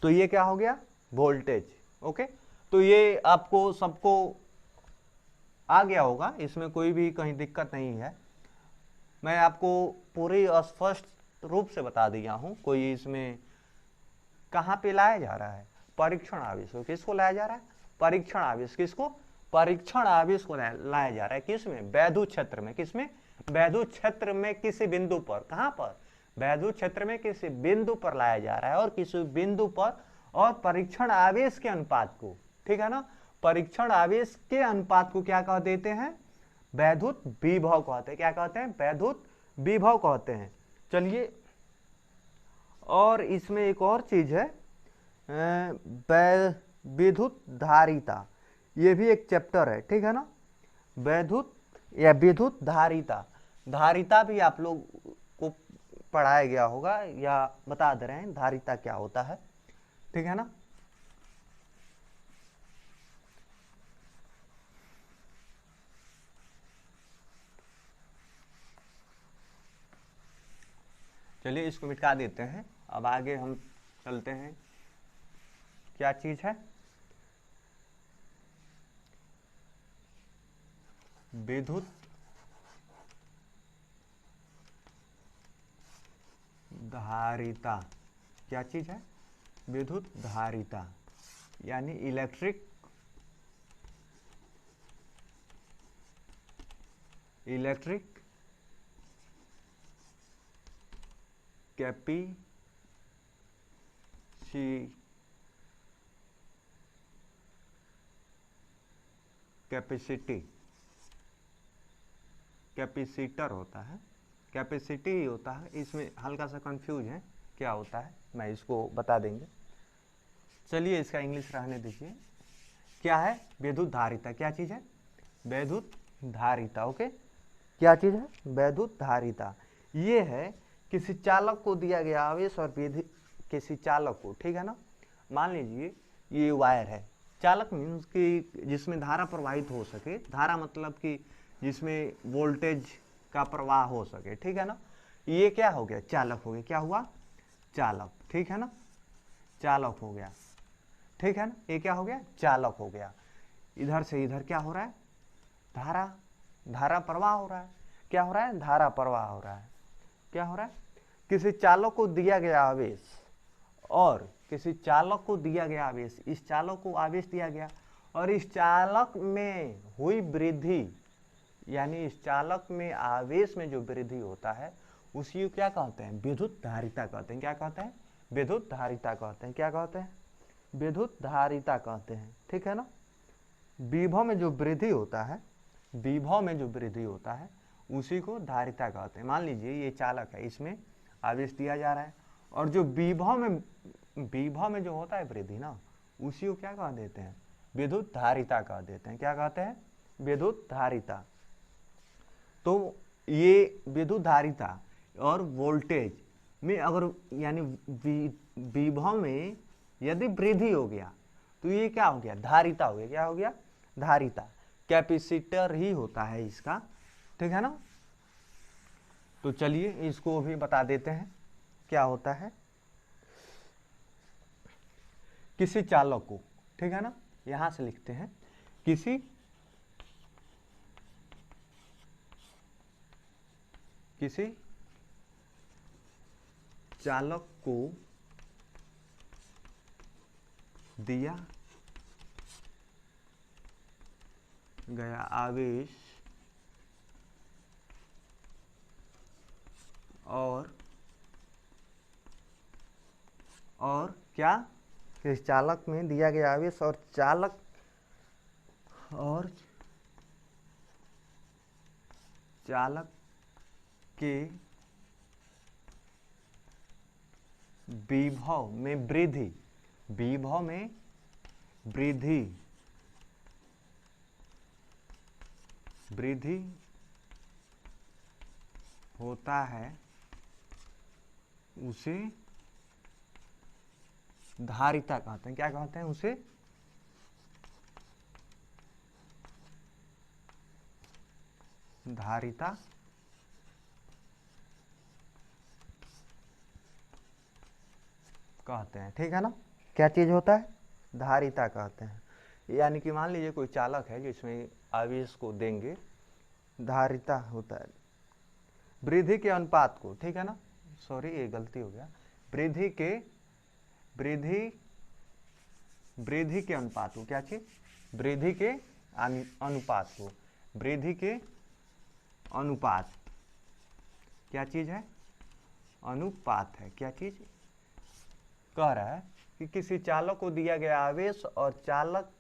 तो ये क्या हो गया, वोल्टेज। ओके। तो ये आपको सबको आ गया होगा, इसमें कोई भी कहीं दिक्कत नहीं है। मैं आपको पूरी स्पष्ट रूप से बता दिया हूं। कोई इसमें कहाँ पे लाया जा रहा है, परीक्षण आवेश को किसको लाया जा रहा है, परीक्षण आवेश किसको, परीक्षण आवेश को लाया जा रहा है किसमें, वैद्युत क्षेत्र में, किसमें, वैद्युत क्षेत्र में किसी बिंदु पर, कहां पर, वैद्युत क्षेत्र में किसी बिंदु पर लाया जा रहा है, और किसी बिंदु पर, और परीक्षण आवेश के अनुपात को, ठीक है ना, परीक्षण आवेश के अनुपात को क्या कह देते हैं, वैद्युत विभव कहते हैं, क्या कहते हैं, वैद्युत विभव कहते हैं। चलिए, और इसमें एक और चीज है विद्युत धारिता, ये भी एक चैप्टर है, ठीक है ना, वैद्युत या विद्युत धारिता, धारिता भी आप लोग को पढ़ाया गया होगा या बता दे रहे हैं धारिता क्या होता है, ठीक है ना। चलिए इसको मिटा देते हैं, अब आगे हम चलते हैं, क्या चीज है, विद्युत धारिता, क्या चीज है, विद्युत धारिता, यानी इलेक्ट्रिक कैपेसिटर होता है, कैपेसिटी ही होता है, इसमें हल्का सा कंफ्यूज है क्या होता है, मैं इसको बता देंगे। चलिए इसका इंग्लिश रहने दीजिए, क्या है, विद्युत धारिता, क्या चीज है, विद्युत धारिता, ओके, क्या चीज है, विद्युत धारिता, ये है किसी चालक को दिया गया आवेश और विधि किसी चालक को, ठीक है ना, मान लीजिए ये वायर है, चालक मीन्स कि जिसमें धारा प्रवाहित हो सके, धारा मतलब कि जिसमें वोल्टेज का प्रवाह हो सके, ठीक है ना, ये क्या हो गया, चालक हो गया, क्या हुआ, चालक, ठीक है ना, चालक हो गया, ठीक है ना, ये क्या हो गया, चालक हो गया। इधर से इधर क्या हो रहा है, धारा प्रवाह हो रहा है, क्या हो रहा है, धारा प्रवाह हो रहा है, क्या हो रहा है, किसी चालक को दिया गया आवेश, और किसी चालक को दिया गया आवेश, इस चालक को आवेश दिया गया, और इस चालक में हुई वृद्धि, यानी इस चालक में आवेश में जो वृद्धि होता है उसी को क्या कहते हैं, विद्युत धारिता कहते हैं, क्या कहते हैं, विद्युत धारिता कहते हैं, क्या कहते हैं, विद्युत धारिता कहते हैं, ठीक है ना। विभव में जो वृद्धि होता है, विभव में जो वृद्धि होता है उसी को धारिता कहते हैं। मान लीजिए ये चालक है, इसमें आवेश दिया जा रहा है, और जो विभव में जो होता है वृद्धि ना, उसी को क्या कह देते हैं, विद्युत धारिता कह देते हैं, क्या कहते हैं, विद्युत धारिता। तो ये विद्युत धारिता और वोल्टेज में अगर यानी विभव में यदि वृद्धि हो गया तो ये क्या हो गया, धारिता हो गया, क्या हो गया, धारिता, कैपेसिटर ही होता है इसका, ठीक है ना। तो चलिए इसको भी बता देते हैं क्या होता है, किसी चालक को, ठीक है ना, यहां से लिखते हैं, किसी चालक को दिया गया आवेश और क्या, किस चालक में दिया गया आवेश और चालक के विभव में वृद्धि होता है उसे धारिता कहते हैं, क्या कहते हैं, उसे धारिता कहते हैं, ठीक है ना। क्या चीज होता है, धारिता कहते हैं। यानी कि मान लीजिए कोई चालक है जिसमें आवेश को देंगे, धारिता होता है वृद्धि के अनुपात को, ठीक है ना, सॉरी ये गलती हो गया, वृद्धि के अनुपात को, क्या चीज, वृद्धि के अनुपात को, वृद्धि के अनुपात, क्या चीज है, अनुपात है, क्या चीज, कह रहा है कि किसी चालक को दिया गया आवेश और चालक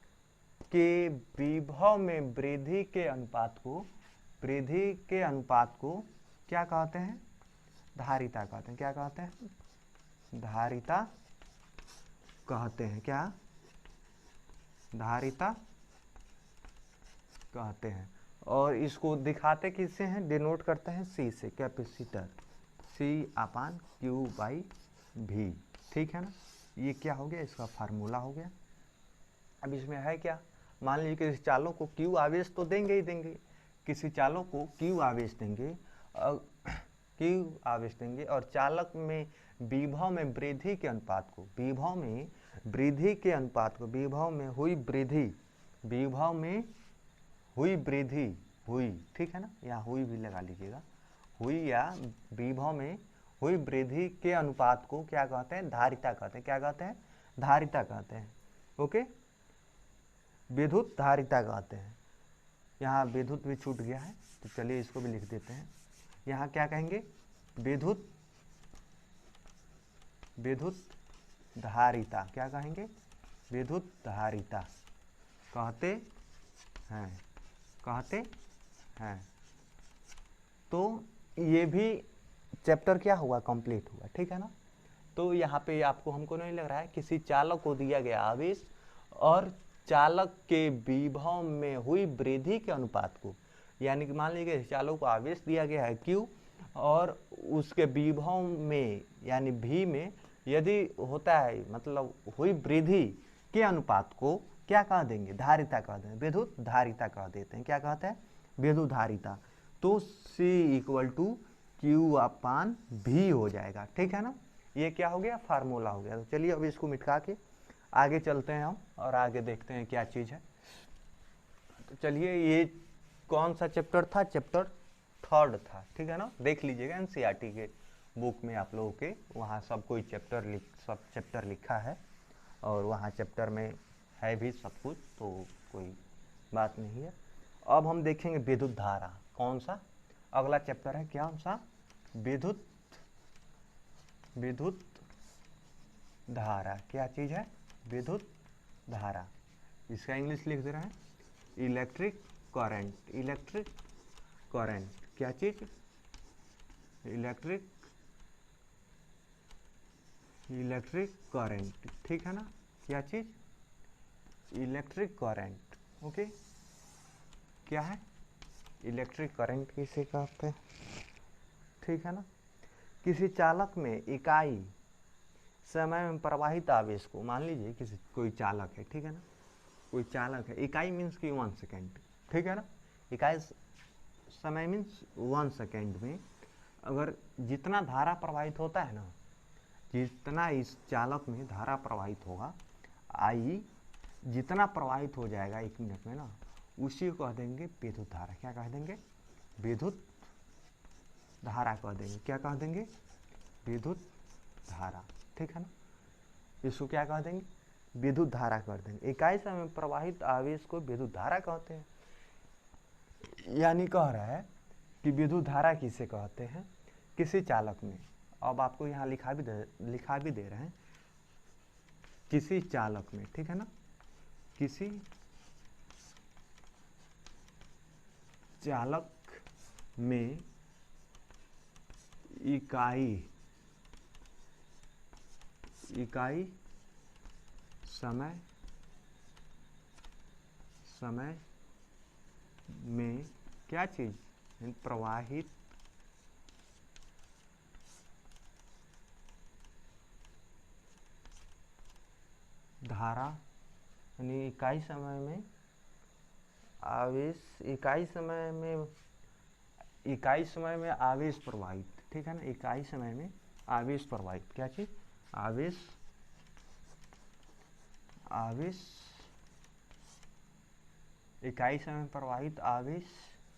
के विभव में वृद्धि के अनुपात को क्या कहते हैं, धारिता कहते हैं, क्या कहते हैं, धारिता कहते हैं, क्या, धारिता कहते हैं। और इसको दिखाते किससे हैं, डिनोट करते हैं सी से, कैपेसिटर, C/Q/V, ठीक है ना। ये क्या हो गया, इसका फार्मूला हो गया। अब इसमें है क्या, मान लीजिए किसी चालक को Q आवेश तो देंगे ही देंगे, किसी चालक को Q आवेश देंगे, Q आवेश देंगे और चालक में विभव में वृद्धि के अनुपात को, विभव में वृद्धि के अनुपात को, विभव में हुई वृद्धि, विभव में हुई वृद्धि, हुई, ठीक है ना, यहाँ हुई भी लगा लीजिएगा, हुई या विभव में हुई वृद्धि के अनुपात को क्या कहते हैं, धारिता कहते हैं, क्या कहते हैं, धारिता कहते हैं। ओके, विद्युत धारिता कहते हैं। यहाँ विद्युत भी छूट गया है तो चलिए इसको भी लिख देते हैं। यहाँ क्या कहेंगे, विद्युत धारिता, क्या कहेंगे, विद्युत धारिता कहते हैं। तो ये भी चैप्टर क्या हुआ, कंप्लीट हुआ, ठीक है ना। तो यहाँ पे आपको, हमको नहीं लग रहा है, किसी चालक को दिया गया आवेश और चालक के विभव में हुई वृद्धि के अनुपात को, यानी कि मान लीजिए चालक को आवेश दिया गया है Q और उसके विभव में यानी V में यदि होता है, मतलब हुई वृद्धि के अनुपात को क्या कह देंगे, धारिता कह देंगे, विद्युत धारिता कह देते हैं, क्या कहते हैं, विद्युत धारिता। तो C=Q/V हो जाएगा, ठीक है ना। ये क्या हो गया, फार्मूला हो गया। तो चलिए अब इसको मिटा के आगे चलते हैं हम और आगे देखते हैं क्या चीज़ है। तो चलिए, ये कौन सा चैप्टर था, चैप्टर 3 था, ठीक है ना। देख लीजिएगा NCERT के बुक में आप लोगों के, वहाँ सब कोई सब चैप्टर लिखा है और वहाँ चैप्टर में है भी सब कुछ, तो कोई बात नहीं है। अब हम देखेंगे विद्युत धारा, कौन सा अगला चैप्टर है, क्या सा, विद्युत धारा, क्या चीज़ है, विद्युत धारा। इसका इंग्लिश लिख दे रहे हैं, इलेक्ट्रिक करंट, क्या चीज, इलेक्ट्रिक करंट, ठीक है ना, क्या चीज, इलेक्ट्रिक करंट। ओके, क्या है, इलेक्ट्रिक करंट किसे कहते हैं, ठीक है ना। किसी चालक में इकाई समय में प्रवाहित आवेश को, मान लीजिए किसी कोई चालक है, ठीक है ना, कोई चालक है, इकाई मीन्स की 1 सेकेंड, ठीक है ना, इकाई समय मीन्स 1 सेकेंड में अगर जितना धारा प्रवाहित होता है ना, जितना इस चालक में धारा प्रवाहित होगा, आई जितना प्रवाहित हो जाएगा 1 मिनट में ना, उसी को कह देंगे विद्युत धारा, क्या कह देंगे, विद्युत धारा कह देंगे, क्या कह देंगे, विद्युत धारा, ठीक है ना। इसको क्या कह देंगे, विद्युत धारा कर देंगे। इकाई समय में प्रवाहित आवेश को विद्युत धारा कहते हैं। यानी कह रहा है कि विद्युत धारा किसे कहते हैं, किसी चालक में, अब आपको यहाँ लिखा भी दे रहे हैं, किसी चालक में, ठीक है ना, किसी चालक में इकाई समय में क्या चीज, प्रवाहित धारा, यानी इकाई समय में आवेश, इकाई समय में आवेश प्रवाहित, ठीक है ना, इकाई समय में आवेश प्रवाहित, क्या चीज, आवेश इकाई समय प्रवाहित आवेश,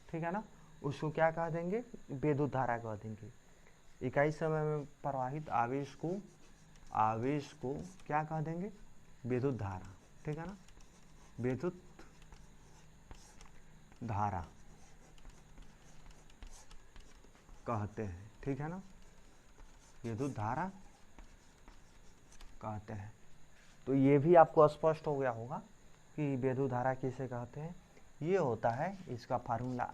ठीक है ना, उसको क्या कह देंगे, विद्युत धारा कह देंगे। इकाई समय में प्रवाहित आवेश को क्या कह देंगे? विद्युत धारा, ठीक है ना, विद्युत धारा कहते हैं, ठीक है ना, विद्युत धारा कहते हैं। तो ये भी आपको स्पष्ट हो गया होगा कि विद्युत धारा किसे कहते हैं। ये होता है इसका फार्मूला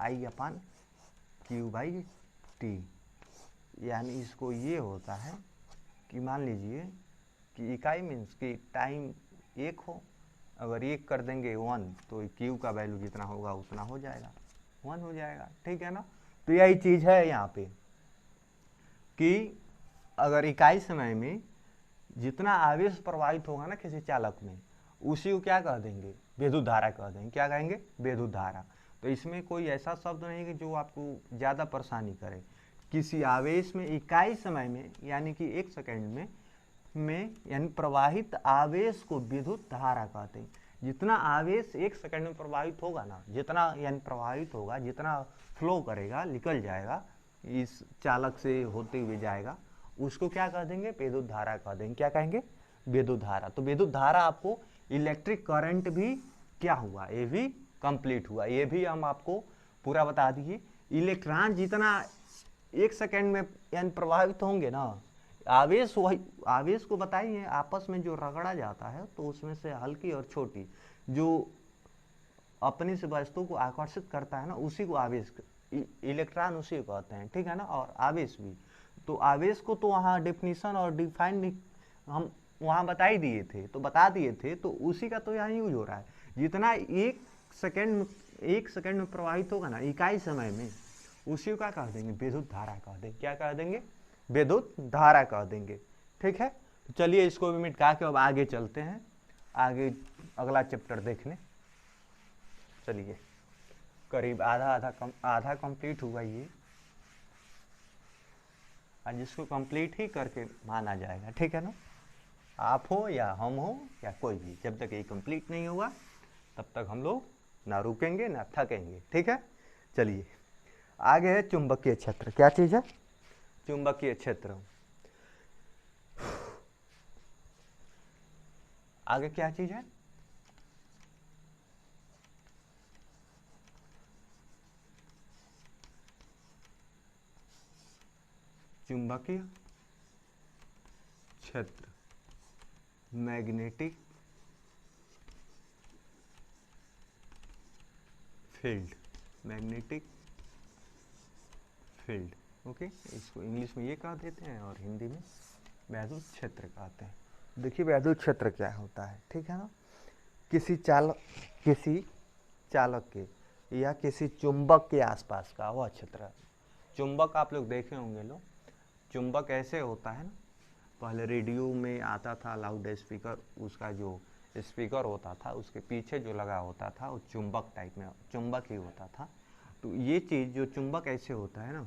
I/Q/T, यानी इसको ये होता है कि मान लीजिए कि इकाई मीन्स कि टाइम 1 हो, अगर 1 कर देंगे 1 तो Q का वैल्यू जितना होगा उतना हो जाएगा, 1 हो जाएगा, ठीक है ना। तो यही चीज़ है यहाँ पे कि अगर इकाई समय में जितना आवेश प्रवाहित होगा ना किसी चालक में, उसी को क्या कह देंगे? विद्युत धारा कह देंगे। क्या कहेंगे? विद्युत धारा। तो इसमें कोई ऐसा शब्द नहीं कि जो आपको ज़्यादा परेशानी करे। किसी आवेश में इकाई समय में यानी कि 1 सेकेंड में यानी प्रवाहित आवेश को विद्युत धारा कहते हैं। जितना आवेश 1 सेकेंड में प्रवाहित होगा ना, जितना यानी प्रवाहित होगा, जितना फ्लो करेगा, निकल जाएगा, इस चालक से होते हुए जाएगा, उसको क्या कह देंगे? विद्युत धारा कह देंगे। क्या कहेंगे? विद्युत धारा। तो विद्युत धारा आपको इलेक्ट्रिक करंट भी क्या हुआ, ये भी कंप्लीट हुआ, ये भी हम आपको पूरा बता दिए। इलेक्ट्रॉन जितना 1 सेकेंड में यानी प्रभावित होंगे ना, आवेश वही आवेश को बताइए, आपस में जो रगड़ा जाता है तो उसमें से हल्की और छोटी जो अपनी से वस्तु को आकर्षित करता है ना, उसी को आवेश, इलेक्ट्रॉन उसी को कहते हैं, ठीक है ना, और आवेश भी। तो आवेश को तो वहाँ डेफिनेशन और डिफाइन हम वहाँ बता ही दिए थे, तो बता दिए थे, तो उसी का तो यहाँ यूज हो रहा है। जितना 1 सेकेंड में प्रवाहित होगा ना इकाई समय में, उसी का कह देंगे विद्युत धारा कह देंगे। क्या कह देंगे? विद्युत धारा कह देंगे, ठीक है। तो चलिए इसको भी मिटा के अब आगे चलते हैं, आगे अगला चैप्टर देखने। चलिए करीब आधा कंप्लीट हुआ ये, और जिसको कंप्लीट ही करके माना जाएगा, ठीक है ना। आप हो या हम हो या कोई भी, जब तक ये कंप्लीट नहीं हुआ तब तक हम लोग ना रुकेंगे ना थकेंगे, ठीक है। चलिए आगे है चुंबकीय क्षेत्र। क्या चीज़ है? चुंबकीय क्षेत्र। आगे क्या चीज़ है? चुंबकीय क्षेत्र, magnetic field, magnetic field, okay. इसको इंग्लिश में ये कह देते हैं और हिंदी में विद्युत क्षेत्र कहते हैं। देखिए विद्युत क्षेत्र क्या होता है, ठीक है ना। किसी चालक के या किसी चुंबक के आसपास का वह क्षेत्र। चुंबक आप लोग देखे होंगे लोग, चुंबक ऐसे होता है ना, पहले रेडियो में आता था लाउड स्पीकर, उसका जो स्पीकर होता था उसके पीछे जो लगा होता था वो चुंबक टाइप में चुंबक ही होता था। तो ये चीज़ जो चुंबक ऐसे होता है ना,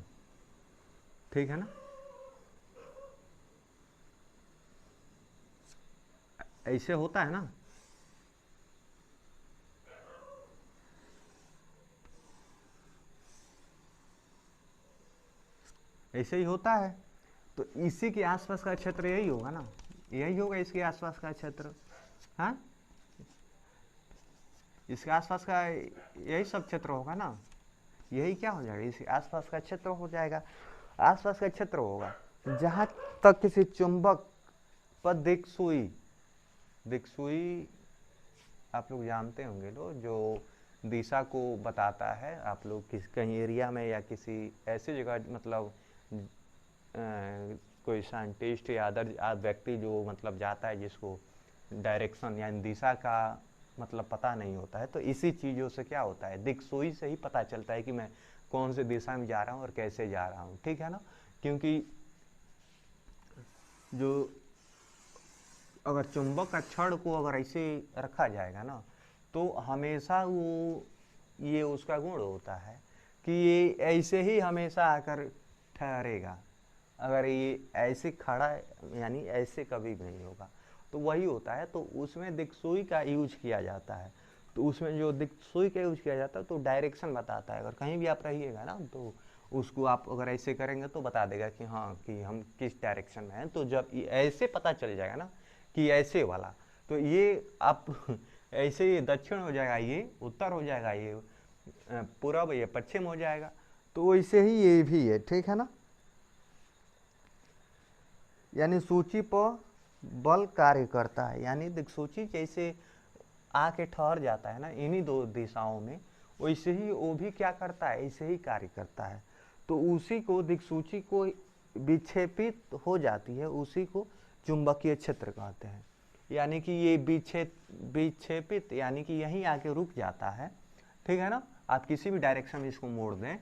ठीक है ना, ऐसे होता है ना, ऐसे ही होता है। तो इसी के आसपास का क्षेत्र यही होगा ना, यही होगा इसके आसपास का क्षेत्र। हाँ, इसके आसपास का यही सब क्षेत्र होगा ना, यही क्या हो जाएगा? इसके आसपास का क्षेत्र हो जाएगा। आसपास का क्षेत्र होगा जहाँ तक किसी चुंबक पर दिक्सूई आप लोग जानते होंगे लोग, जो दिशा को बताता है। आप लोग कहीं एरिया में या किसी ऐसी जगह मतलब कोई साइंटिस्ट या अदर व्यक्ति जो मतलब जाता है, जिसको डायरेक्शन यानी दिशा का मतलब पता नहीं होता है, तो इसी चीज़ों से क्या होता है, दिक्सूई से ही पता चलता है कि मैं कौन से दिशा में जा रहा हूँ और कैसे जा रहा हूँ, ठीक है ना। क्योंकि जो अगर चुंबक का छड़ को अगर ऐसे रखा जाएगा ना, तो हमेशा वो ये उसका गुण होता है कि ये ऐसे ही हमेशा आकर ठहरेगा। अगर ये ऐसे खड़ा यानी ऐसे कभी भी नहीं होगा, तो वही होता है। तो उसमें दिक्सूई का यूज किया जाता है। तो उसमें जो दिक्सूई का यूज किया जाता है तो डायरेक्शन बताता है। अगर कहीं भी आप रहिएगा ना, तो उसको आप अगर ऐसे करेंगे तो बता देगा कि हाँ कि हम किस डायरेक्शन में हैं। तो जब ये ऐसे पता चल जाएगा ना कि ऐसे वाला, तो ये आप ऐसे ये दक्षिण हो जाएगा, ये उत्तर हो जाएगा, ये पूरब, ये पश्चिम हो जाएगा। तो वैसे ही ये भी है, ठीक है ना। यानी सूची पर बल कार्य करता है, यानी दिक्सूची जैसे आके ठहर जाता है ना इन्हीं दो दिशाओं में, वैसे ही वो भी क्या करता है, ऐसे ही कार्य करता है। तो उसी को दिक्सूची को विक्षेपित हो जाती है, उसी को चुंबकीय क्षेत्र कहते हैं। यानी कि ये विक्षेपित यानी कि यहीं आके रुक जाता है, ठीक है ना। आप किसी भी डायरेक्शन में इसको मोड़ दें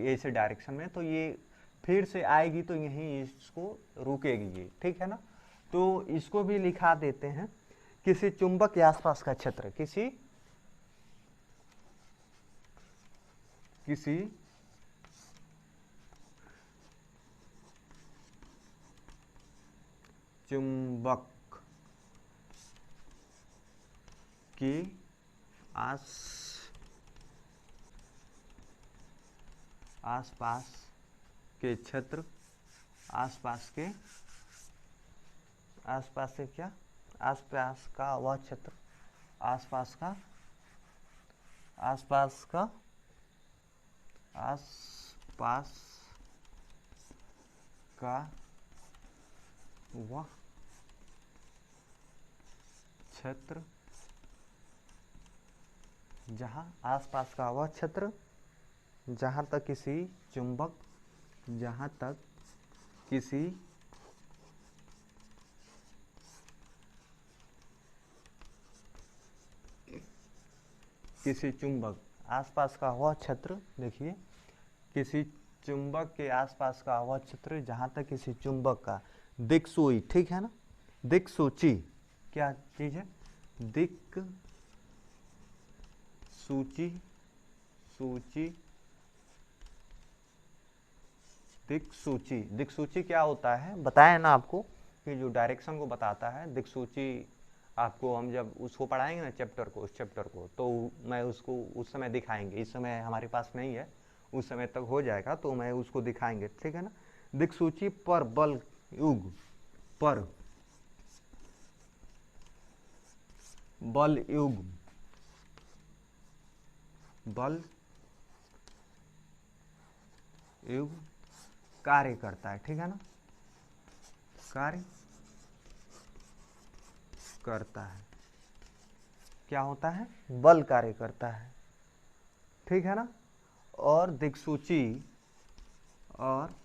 ऐसे डायरेक्शन में, तो ये फिर से आएगी तो यहीं इसको रुकेगी ये, ठीक है ना। तो इसको भी लिखा देते हैं किसी चुंबक के आसपास का क्षेत्र, किसी चुंबक के आसपास के क्षेत्र, आसपास से क्या, आसपास का वह क्षेत्र, आसपास का वह क्षेत्र, जहाँ आसपास का वह क्षेत्र जहाँ तक किसी चुंबक, जहाँ तक किसी चुंबक आसपास का वह क्षेत्र, देखिए किसी चुंबक के आसपास का वह क्षेत्र जहाँ तक किसी चुंबक का दिक्सूची, ठीक है ना। दिक्सूची क्या चीज है, दिक्सूची क्या होता है, बताया ना आपको कि जो डायरेक्शन को बताता है। दिक्सूची आपको हम जब उसको पढ़ाएंगे ना चैप्टर को, उस चैप्टर को, तो मैं उसको उस समय दिखाएंगे, इस समय हमारे पास नहीं है, उस समय तक हो जाएगा तो मैं उसको दिखाएंगे, ठीक है ना। दिक्सूची पर बल युग, पर बल युग कार्य करता है, ठीक है ना, कार्य करता है। क्या होता है, बल कार्य करता है, ठीक है ना। और दिक्सूची और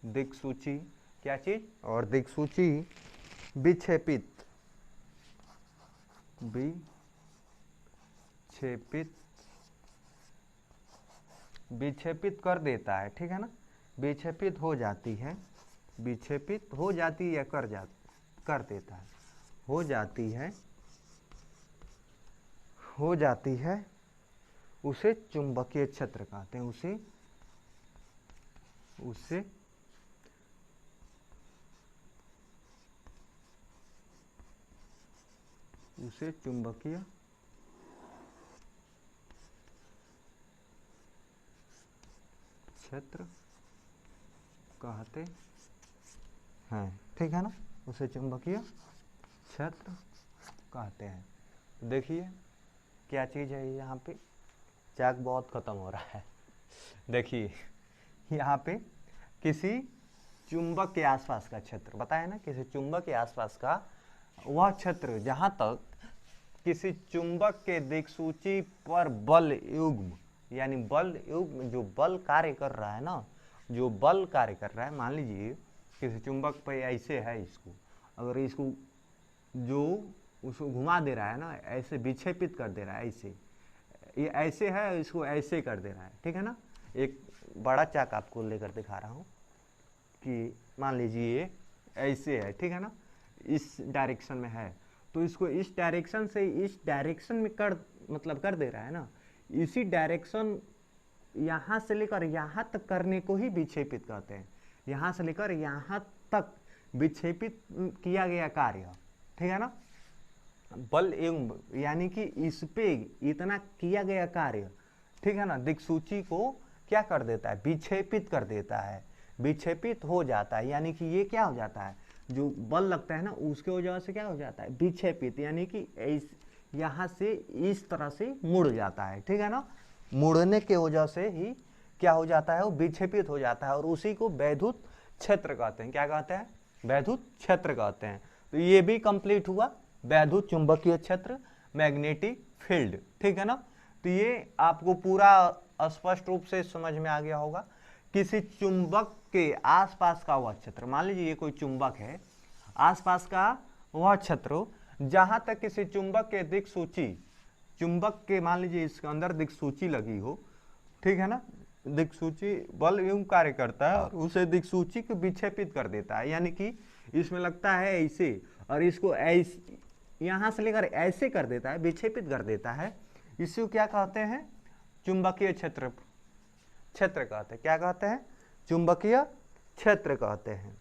दिक्सूची क्या चीज, और दिक्सूची विक्षेपित कर देता है, ठीक है ना। विक्षेपित हो जाती है, विक्षेपित हो जाती है, कर देता है, हो जाती है, उसे चुंबकीय क्षेत्र कहते हैं, उसे चुंबकीय क्षेत्र कहते हैं, ठीक है ना, उसे चुंबकीय क्षेत्र कहते हैं। तो देखिए क्या चीज है यहाँ पे, चाक बहुत खत्म हो रहा है। देखिए यहाँ पे किसी चुंबक के आसपास का क्षेत्र बताया ना, किसी चुंबक के आसपास का वह क्षेत्र जहाँ तक किसी चुंबक के दिक्सूची पर बल युग्म, यानी बल युग्म जो बल कार्य कर रहा है ना, जो बल कार्य कर रहा है, मान लीजिए किसी चुंबक पे ऐसे है, इसको अगर इसको जो उसको घुमा दे रहा है ना, ऐसे विक्षेपित कर दे रहा है, ऐसे ये ऐसे है, इसको ऐसे कर दे रहा है, ठीक है ना। एक बड़ा चाक आपको लेकर दिखा रहा हूँ कि मान लीजिए ये ऐसे है, ठीक है ना, इस डायरेक्शन में है, तो इसको इस डायरेक्शन से इस डायरेक्शन में कर दे रहा है ना, इसी डायरेक्शन यहाँ से लेकर यहाँ तक करने को ही विक्षेपित कहते हैं। यहाँ से लेकर यहाँ तक विक्षेपित किया गया कार्य, ठीक है ना। बल एवं यानी कि इस पे इतना किया गया कार्य, ठीक है ना, दिक्सूची को क्या कर देता है, विक्षेपित कर देता है, विक्षेपित हो जाता है। यानी कि ये क्या हो जाता है, जो बल लगता है ना उसके वजह से क्या हो जाता है, विक्षेपित, यानी कि यहाँ से इस तरह से मुड़ जाता है, ठीक है ना। मुड़ने के वजह से ही क्या हो जाता है, वो विक्षेपित हो जाता है और उसी को वैद्युत क्षेत्र कहते हैं। क्या कहते हैं, वैद्युत क्षेत्र कहते हैं। तो ये भी कंप्लीट हुआ, वैद्युत चुंबकीय क्षेत्र, मैग्नेटिक फील्ड, ठीक है ना। तो ये आपको पूरा स्पष्ट रूप से समझ में आ गया होगा। किसी चुंबक के आसपास का वह क्षेत्र, मान लीजिए ये कोई चुंबक है, आसपास का वह क्षेत्र, जहां तक किसी चुंबक के दिक्सूची, चुंबक के मान लीजिए इसके अंदर दिक्सूची लगी हो, ठीक है ना, दिक्सूची बल यूं कार्य करता है और उसे दिक्सूची को विक्षेपित कर देता है। यानी कि इसमें लगता है ऐसे और इसको ऐसे यहां से लेकर ऐसे कर देता है, विक्षेपित कर देता है। इसी क्या कहते हैं, चुंबकीय क्षेत्र, क्षेत्र कहते हैं। क्या कहते हैं, चुंबकीय क्षेत्र कहते हैं,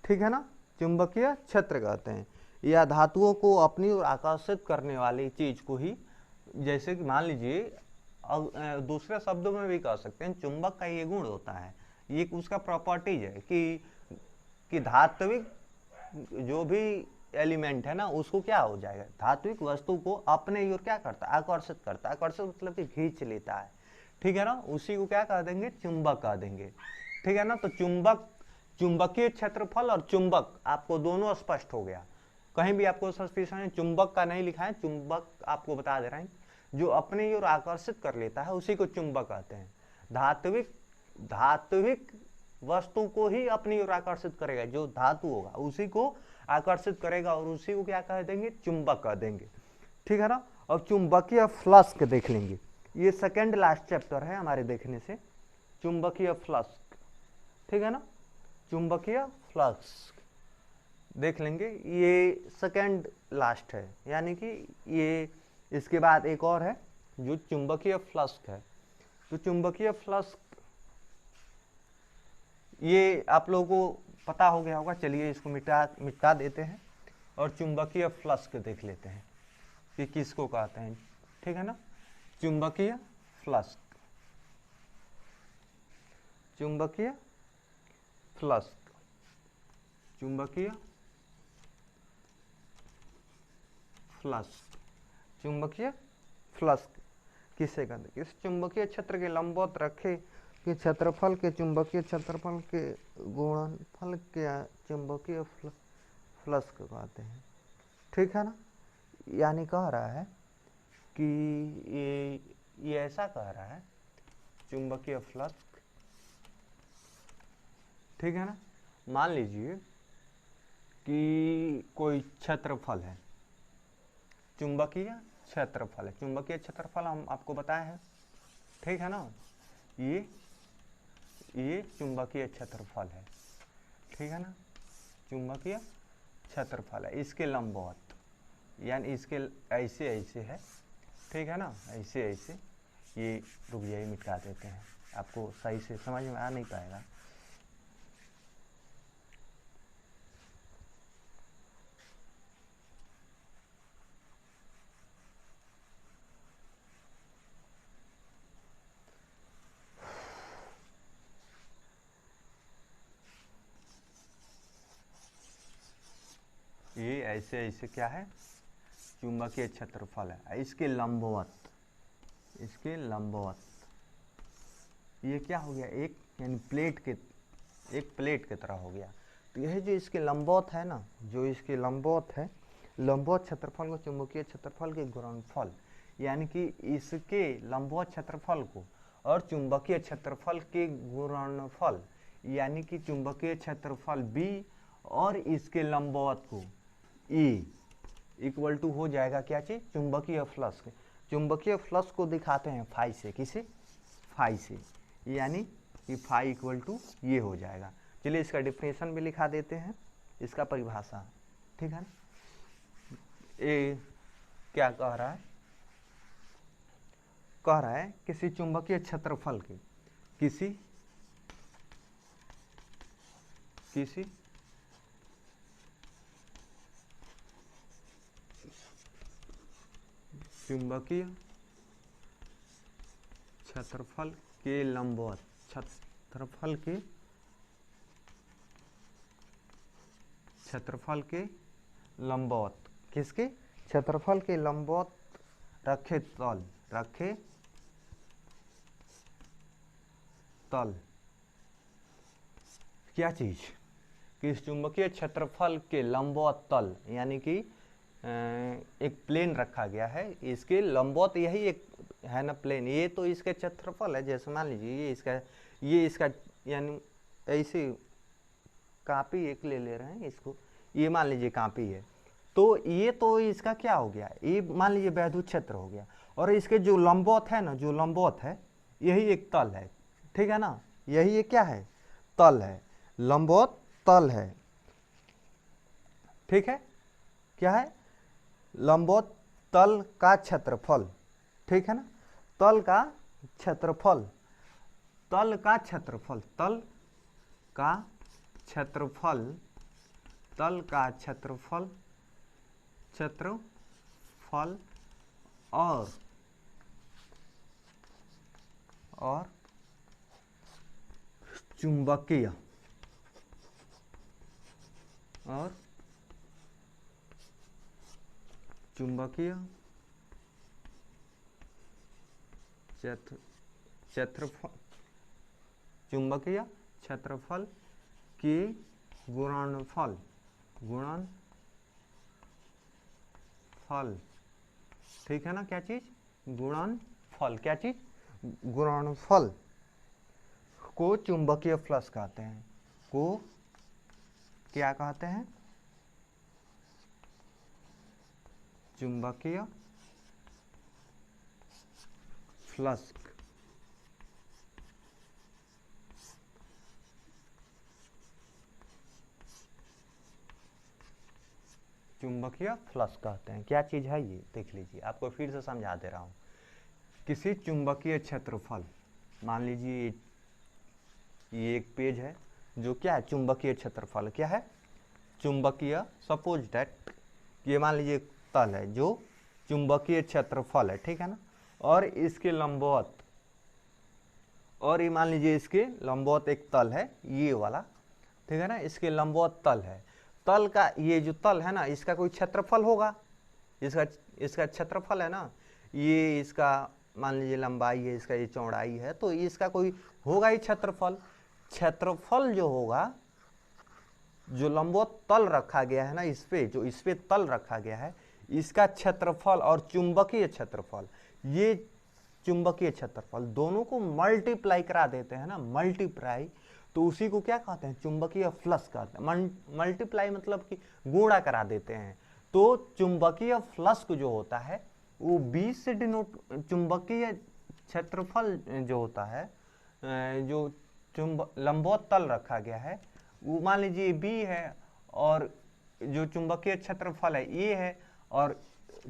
ठीक है ना, चुंबकीय क्षेत्र कहते हैं। या धातुओं को अपनी ओर आकर्षित करने वाली चीज को ही, जैसे कि मान लीजिए दूसरे शब्दों में भी कह सकते हैं, चुंबक का ये गुण होता है, ये उसका प्रॉपर्टीज है कि धात्विक जो भी एलिमेंट है ना उसको क्या हो जाएगा, धात्विक वस्तु को अपने ओर क्या करता है, आकर्षित करता है। आकर्षित मतलब कि खींच लेता है, ठीक है ना, उसी को क्या कह देंगे, चुंबक कह देंगे, ठीक है ना। तो चुंबक, चुंबकीय क्षेत्रफल और चुंबक आपको दोनों स्पष्ट हो गया। कहीं भी आपको सस्पिशन चुंबक का नहीं लिखा है, चुंबक आपको बता दे रहे हैं, जो अपने ओर आकर्षित कर लेता है उसी को चुंबक कहते हैं। धात्विक वस्तु को ही अपनी ओर आकर्षित करेगा, जो धातु होगा उसी को आकर्षित करेगा और उसी को क्या कह देंगे, चुंबक कह देंगे, ठीक है ना। अब चुंबकीय फ्लक्स देख लेंगे, ये सेकंड लास्ट चैप्टर है हमारे देखने से, चुंबकीय फ्लक्स, ठीक है ना, चुंबकीय फ्लक्स देख लेंगे, ये सेकंड लास्ट है। यानी कि ये इसके बाद एक और है जो चुंबकीय फ्लक्स है। तो चुंबकीय फ्लक्स ये आप लोगों को पता हो गया होगा। चलिए इसको मिटा देते हैं और चुंबकीय फ्लक्स देख लेते हैं कि किसको कहते हैं, ठीक है ना। चुंबकीय फ्लक्स, चुंबकीय फ्लक्स, चुंबकीय फ्लक्स, चुंबकीय फ्लक्स किसे कहते हैं, किस चुंबकीय क्षेत्र के लंबवत रखे के क्षेत्रफल के चुंबकीय क्षेत्रफल के गुणनफल के चुंबकीय फ्लक्स कहते हैं, ठीक है ना। यानी कह रहा है कि ये ऐसा कह रहा है, चुंबकीय फ्लक्स, ठीक है ना। मान लीजिए कि कोई क्षेत्रफल है, चुंबकीय क्षेत्रफल है, चुंबकीय क्षेत्रफल हम आपको बताए हैं, ठीक है ना। ये चुंबकीय क्षेत्रफल है, ठीक है ना, चुंबकीय क्षेत्रफल है, इसके लंबवत, यानी इसके ऐसे ऐसे है, ठीक है ना, ऐसे ऐसे। ये रुक जाइए, मिटा देते हैं, आपको सही से समझ में आ नहीं पाएगा। ये ऐसे ऐसे क्या है, चुंबकीय क्षेत्रफल है, इसके लंबवत, इसके लंबवत। ये क्या हो गया, एक यानी प्लेट के, एक प्लेट की तरह हो गया। तो यह जो इसके लंबवत है ना, जो इसके लंबवत है, लंबवत क्षेत्रफल को चुंबकीय क्षेत्रफल के गुणनफल, यानी कि इसके लंबवत क्षेत्रफल को और चुंबकीय क्षेत्रफल के गुणनफल, यानी कि चुंबकीय क्षेत्रफल b और इसके लंबवत को E इक्वल टू हो जाएगा क्या चीज, चुंबकीय फ्लक्स। चुंबकीय फ्लक्स को दिखाते हैं फाई से, किसे, फाई से, यानी कि फाई इक्वल टू ये हो जाएगा। चलिए इसका डिफिनेशन भी लिखा देते हैं, इसका परिभाषा, ठीक है ना। ये क्या कह रहा है, कह रहा है किसी चुंबकीय क्षेत्रफल के, किसी चुंबकीय क्षेत्रफल के लंबवत, क्षेत्रफल के लंबवत, किसके? क्षेत्रफल के लंबवत रखे तल क्या चीज? कि इस चुंबकीय क्षेत्रफल के लंबवत तल, यानी कि एक प्लेन रखा गया है, इसके लंबवत यही एक है ना प्लेन, ये तो इसका क्षेत्रफल है। जैसे मान लीजिए ये इसका यानी ऐसे कापी एक ले रहे हैं इसको, ये मान लीजिए कापी है, तो ये तो इसका क्या हो गया, ये मान लीजिए वैद्युत क्षेत्र हो गया, और इसके जो लंबवत है ना, जो लंबवत है यही एक तल है, ठीक है ना, यही एक क्या है? तल है, लंबवत तल है, ठीक है। क्या है? लंबवत तल का क्षेत्रफल, ठीक है ना, तल का क्षेत्रफल, तल का क्षेत्रफल, तल का क्षेत्रफल, तल का क्षेत्रफल, क्षेत्रफल और चुंबकीय क्षेत्रफल, चुंबकीय क्षेत्रफल के गुणनफल, ठीक है ना, क्या चीज? गुणनफल, क्या चीज? गुणनफल को चुंबकीय फ्लक्स कहते हैं, को क्या कहते हैं? चुंबकीय फ्लक्स, चुंबकीय फ्लक्स कहते हैं। क्या चीज है ये? देख लीजिए, आपको फिर से समझा दे रहा हूं। किसी चुंबकीय क्षेत्रफल, मान लीजिए ये एक पेज है जो क्या है? चुंबकीय क्षेत्रफल, क्या है? चुंबकीय, सपोज दैट ये मान लीजिए तल है जो चुंबकीय क्षेत्रफल है, ठीक है ना, और इसके लंबवत, और ये मान लीजिए इसके लंबवत एक तल है ये वाला, ठीक है ना, इसके लंबवत तल है, तल का ये जो तल है ना, इसका कोई क्षेत्रफल होगा, इसका क्षेत्रफल है ना, ये इसका मान लीजिए लंबाई है, इसका ये चौड़ाई है, तो इसका कोई होगा ही क्षेत्रफल। क्षेत्रफल जो होगा, जो लंबवत तल रखा गया है ना, इस पे तल रखा गया है, इसका क्षेत्रफल और चुंबकीय क्षेत्रफल, ये चुंबकीय क्षेत्रफल दोनों को मल्टीप्लाई करा देते हैं ना, मल्टीप्लाई, तो उसी को क्या कहते हैं? चुंबकीय फ्लक्स कहते हैं। मल्टीप्लाई मतलब कि गुणा करा देते हैं। तो चुंबकीय फ्लक्स जो होता है वो 20 से डिनोट, चुंबकीय क्षेत्रफल जो होता है, जो लंबवत तल रखा गया है, वो मान लीजिए बी है, और जो चुंबकीय क्षेत्रफल है ए है, और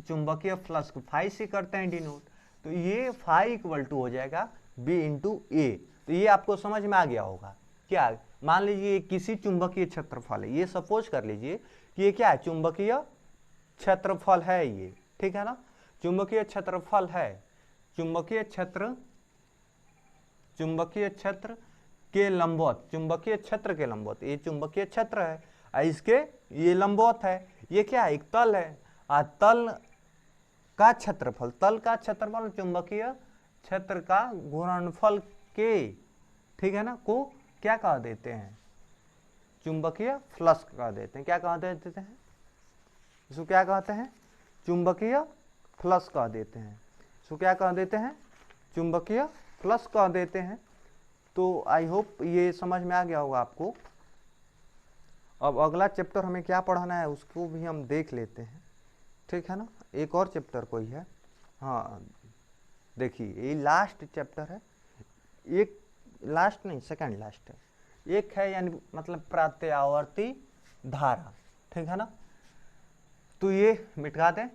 चुंबकीय फ्लक्स को फाई से करते हैं डिनोट, तो ये फाई इक्वल टू हो जाएगा बी इंटू ए। तो ये आपको समझ में आ गया होगा। क्या? मान लीजिए किसी चुंबकीय क्षेत्रफल है, ये सपोज कर लीजिए कि ये क्या है? चुंबकीय क्षेत्रफल है ये, ठीक है ना, चुंबकीय क्षेत्रफल है, चुंबकीय क्षेत्र के लंबवत, चुंबकीय क्षेत्र के लंबवत, ये चुंबकीय क्षेत्र है, इसके ये लंबवत है, ये क्या है? एक तल है, तल का क्षेत्रफल, तल का क्षेत्रफल चुंबकीय क्षेत्र का गुणनफल के, ठीक है ना, को क्या कह देते हैं? चुंबकीय फ्लक्स कह देते हैं। क्या कह देते हैं? इसको क्या कहते हैं? चुंबकीय फ्लक्स कह देते हैं। इसको क्या कह देते हैं? चुंबकीय फ्लक्स कह देते हैं। तो आई होप ये समझ में आ गया होगा आपको। अब अगला चैप्टर हमें क्या पढ़ाना है उसको भी हम देख लेते हैं, ठीक है ना। एक और चैप्टर कोई है, हाँ देखिए ये लास्ट चैप्टर है, एक लास्ट नहीं सेकंड लास्ट है, एक है यानी मतलब प्रत्यावर्ती धारा, ठीक है ना। तो ये मिटा दें,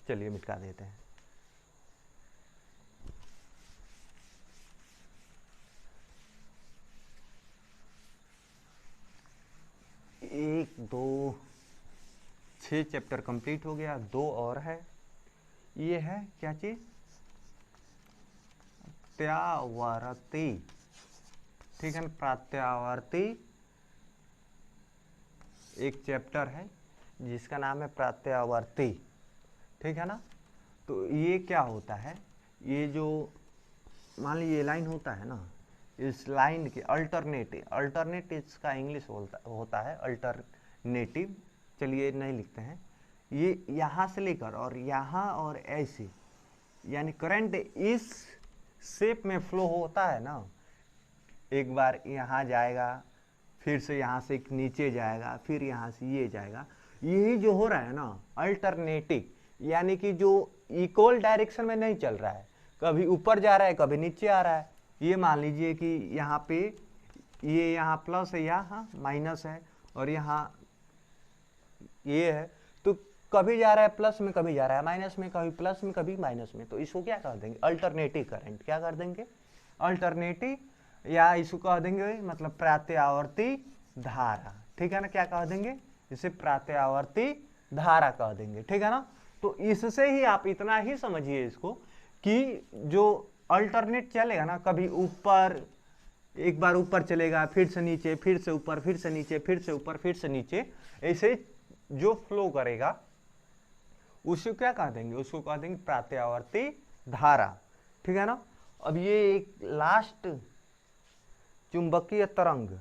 चलिए मिटा देते हैं। एक दो 6 चैप्टर कंप्लीट हो गया, 2 और है। ये है क्या चीज, प्रत्यावर्ती, ठीक है ना, प्रत्यावर्ती एक चैप्टर है जिसका नाम है प्रत्यावर्ती, ठीक है ना। तो ये क्या होता है, ये जो मान लीजिए ये लाइन होता है ना, इस लाइन के अल्टरनेट इसका इंग्लिश होता है अल्टरनेटिव, चलिए नहीं लिखते हैं, ये यहाँ से लेकर और यहाँ और ऐसे, यानी करंट इस शेप में फ्लो होता है ना, एक बार यहाँ जाएगा, फिर से यहाँ से नीचे जाएगा, फिर यहाँ से ये जाएगा, यही जो हो रहा है ना अल्टरनेटिव, यानी कि जो इक्वल डायरेक्शन में नहीं चल रहा है, कभी ऊपर जा रहा है कभी नीचे आ रहा है। ये मान लीजिए कि यहाँ पे ये यहाँ प्लस है, यहाँ माइनस है, और यहाँ ये है, तो कभी जा रहा है प्लस में, कभी जा रहा है माइनस में, कभी प्लस में कभी माइनस में, तो इसको क्या कर देंगे, अल्टरनेटिव करंट, क्या कर देंगे, अल्टरनेटिव, या इसको कह देंगे मतलब प्रत्यावर्ती धारा, ठीक है ना, क्या कह देंगे, इसे प्रत्यावर्ती धारा कह देंगे, ठीक है ना। तो इससे ही आप इतना ही समझिए इसको कि जो अल्टरनेट चलेगा ना, कभी ऊपर, एक बार ऊपर चलेगा, फिर से नीचे, फिर से ऊपर, फिर से नीचे, फिर से ऊपर, फिर से नीचे, ऐसे जो फ्लो करेगा उसको क्या कह देंगे, उसको कह देंगे प्रत्यावर्ती धारा, ठीक है ना। अब ये एक लास्ट चुंबकीय तरंग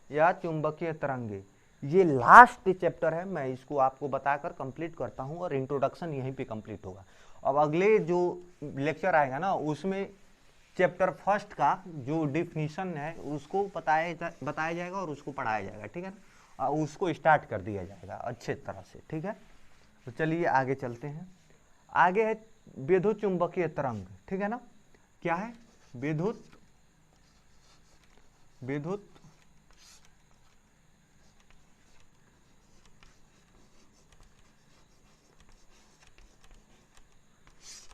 या चुंबकीय तरंगे, ये लास्ट चैप्टर है, मैं इसको आपको बताकर कंप्लीट करता हूं और इंट्रोडक्शन यहीं पे कंप्लीट होगा। अब अगले जो लेक्चर आएगा ना उसमें चैप्टर फर्स्ट का जो डिफिनीशन है उसको बताया जाएगा और उसको पढ़ाया जाएगा, ठीक है ना, उसको स्टार्ट कर दिया जाएगा अच्छे तरह से, ठीक है। तो चलिए आगे चलते हैं। आगे है विद्युत चुंबकीय तरंग, ठीक है ना, क्या है, विद्युत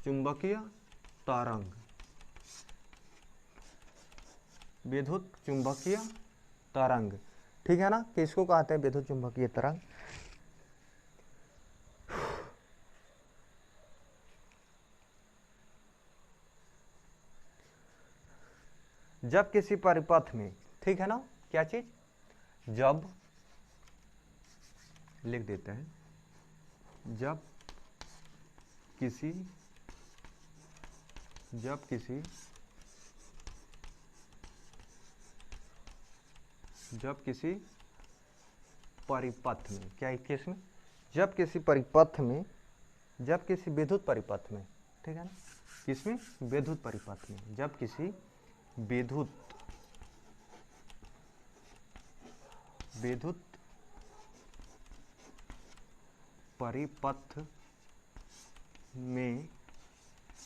चुंबकीय तरंग, विद्युत चुंबकीय तरंग, ठीक है ना, किसको कहते हैं विद्युत चुंबकीय तरंग। जब किसी परिपथ में, ठीक है ना, क्या चीज, जब, लिख देते हैं, जब किसी परिपथ में, क्या किस में, जब किसी परिपथ में, जब किसी विद्युत परिपथ में, ठीक है ना, किसमें, विद्युत परिपथ में, जब किसी विद्युत परिपथ में,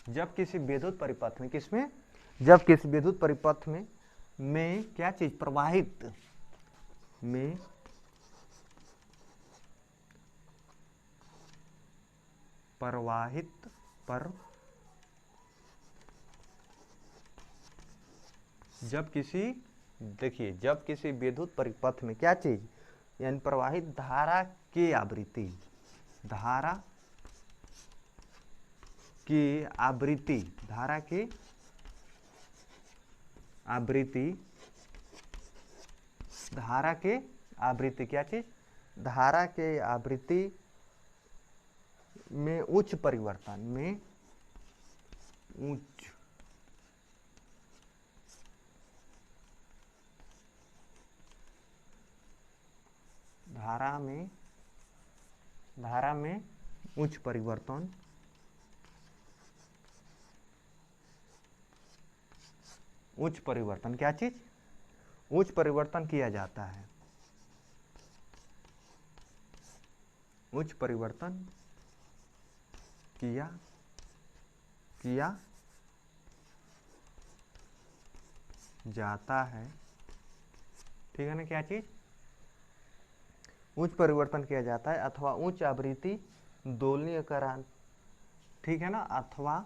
जब किसी विद्युत परिपथ में, किसमें, जब किसी विद्युत परिपथ में क्या चीज, प्रवाहित में जब किसी, देखिए, जब किसी विद्युत परिपथ में क्या चीज, यानी प्रवाहित धारा की आवृत्ति, धारा की आवृत्ति, धारा की आवृत्ति, धारा के आवृत्ति, क्या चीज, धारा के आवृत्ति में उच्च परिवर्तन, में उच्च धारा में उच्च परिवर्तन, उच्च परिवर्तन, क्या चीज, उच्च परिवर्तन किया जाता है, उच्च परिवर्तन किया जाता है, ठीक है ना, क्या चीज, उच्च परिवर्तन किया जाता है, अथवा उच्च आवृत्ति दोलनीयकरण, ठीक है ना, अथवा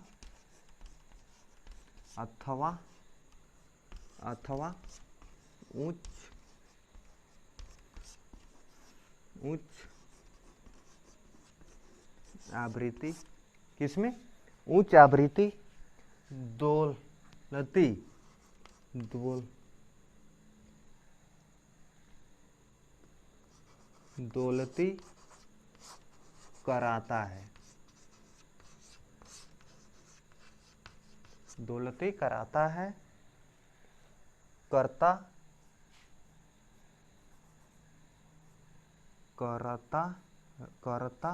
उच्च आवृत्ति, किसमें, उच्च आवृत्ति दोलती कराता है, दोलती कराता है, करता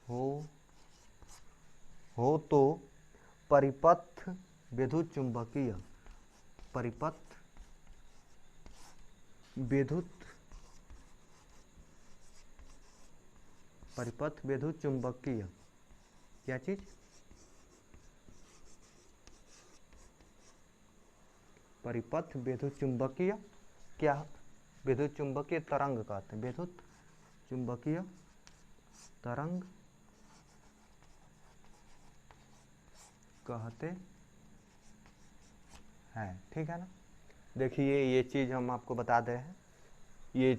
हो तो परिपथ विद्युत चुंबकीय, परिपथ विद्युत चुंबकीय, क्या चीज? परिपथ विद्युत चुंबकीय, क्या? विद्युत चुंबकीय तरंग कहते हैं, विद्युत चुंबकीय तरंग कहते हैं, ठीक है ना। देखिए ये चीज हम आपको बता दे हैं, ये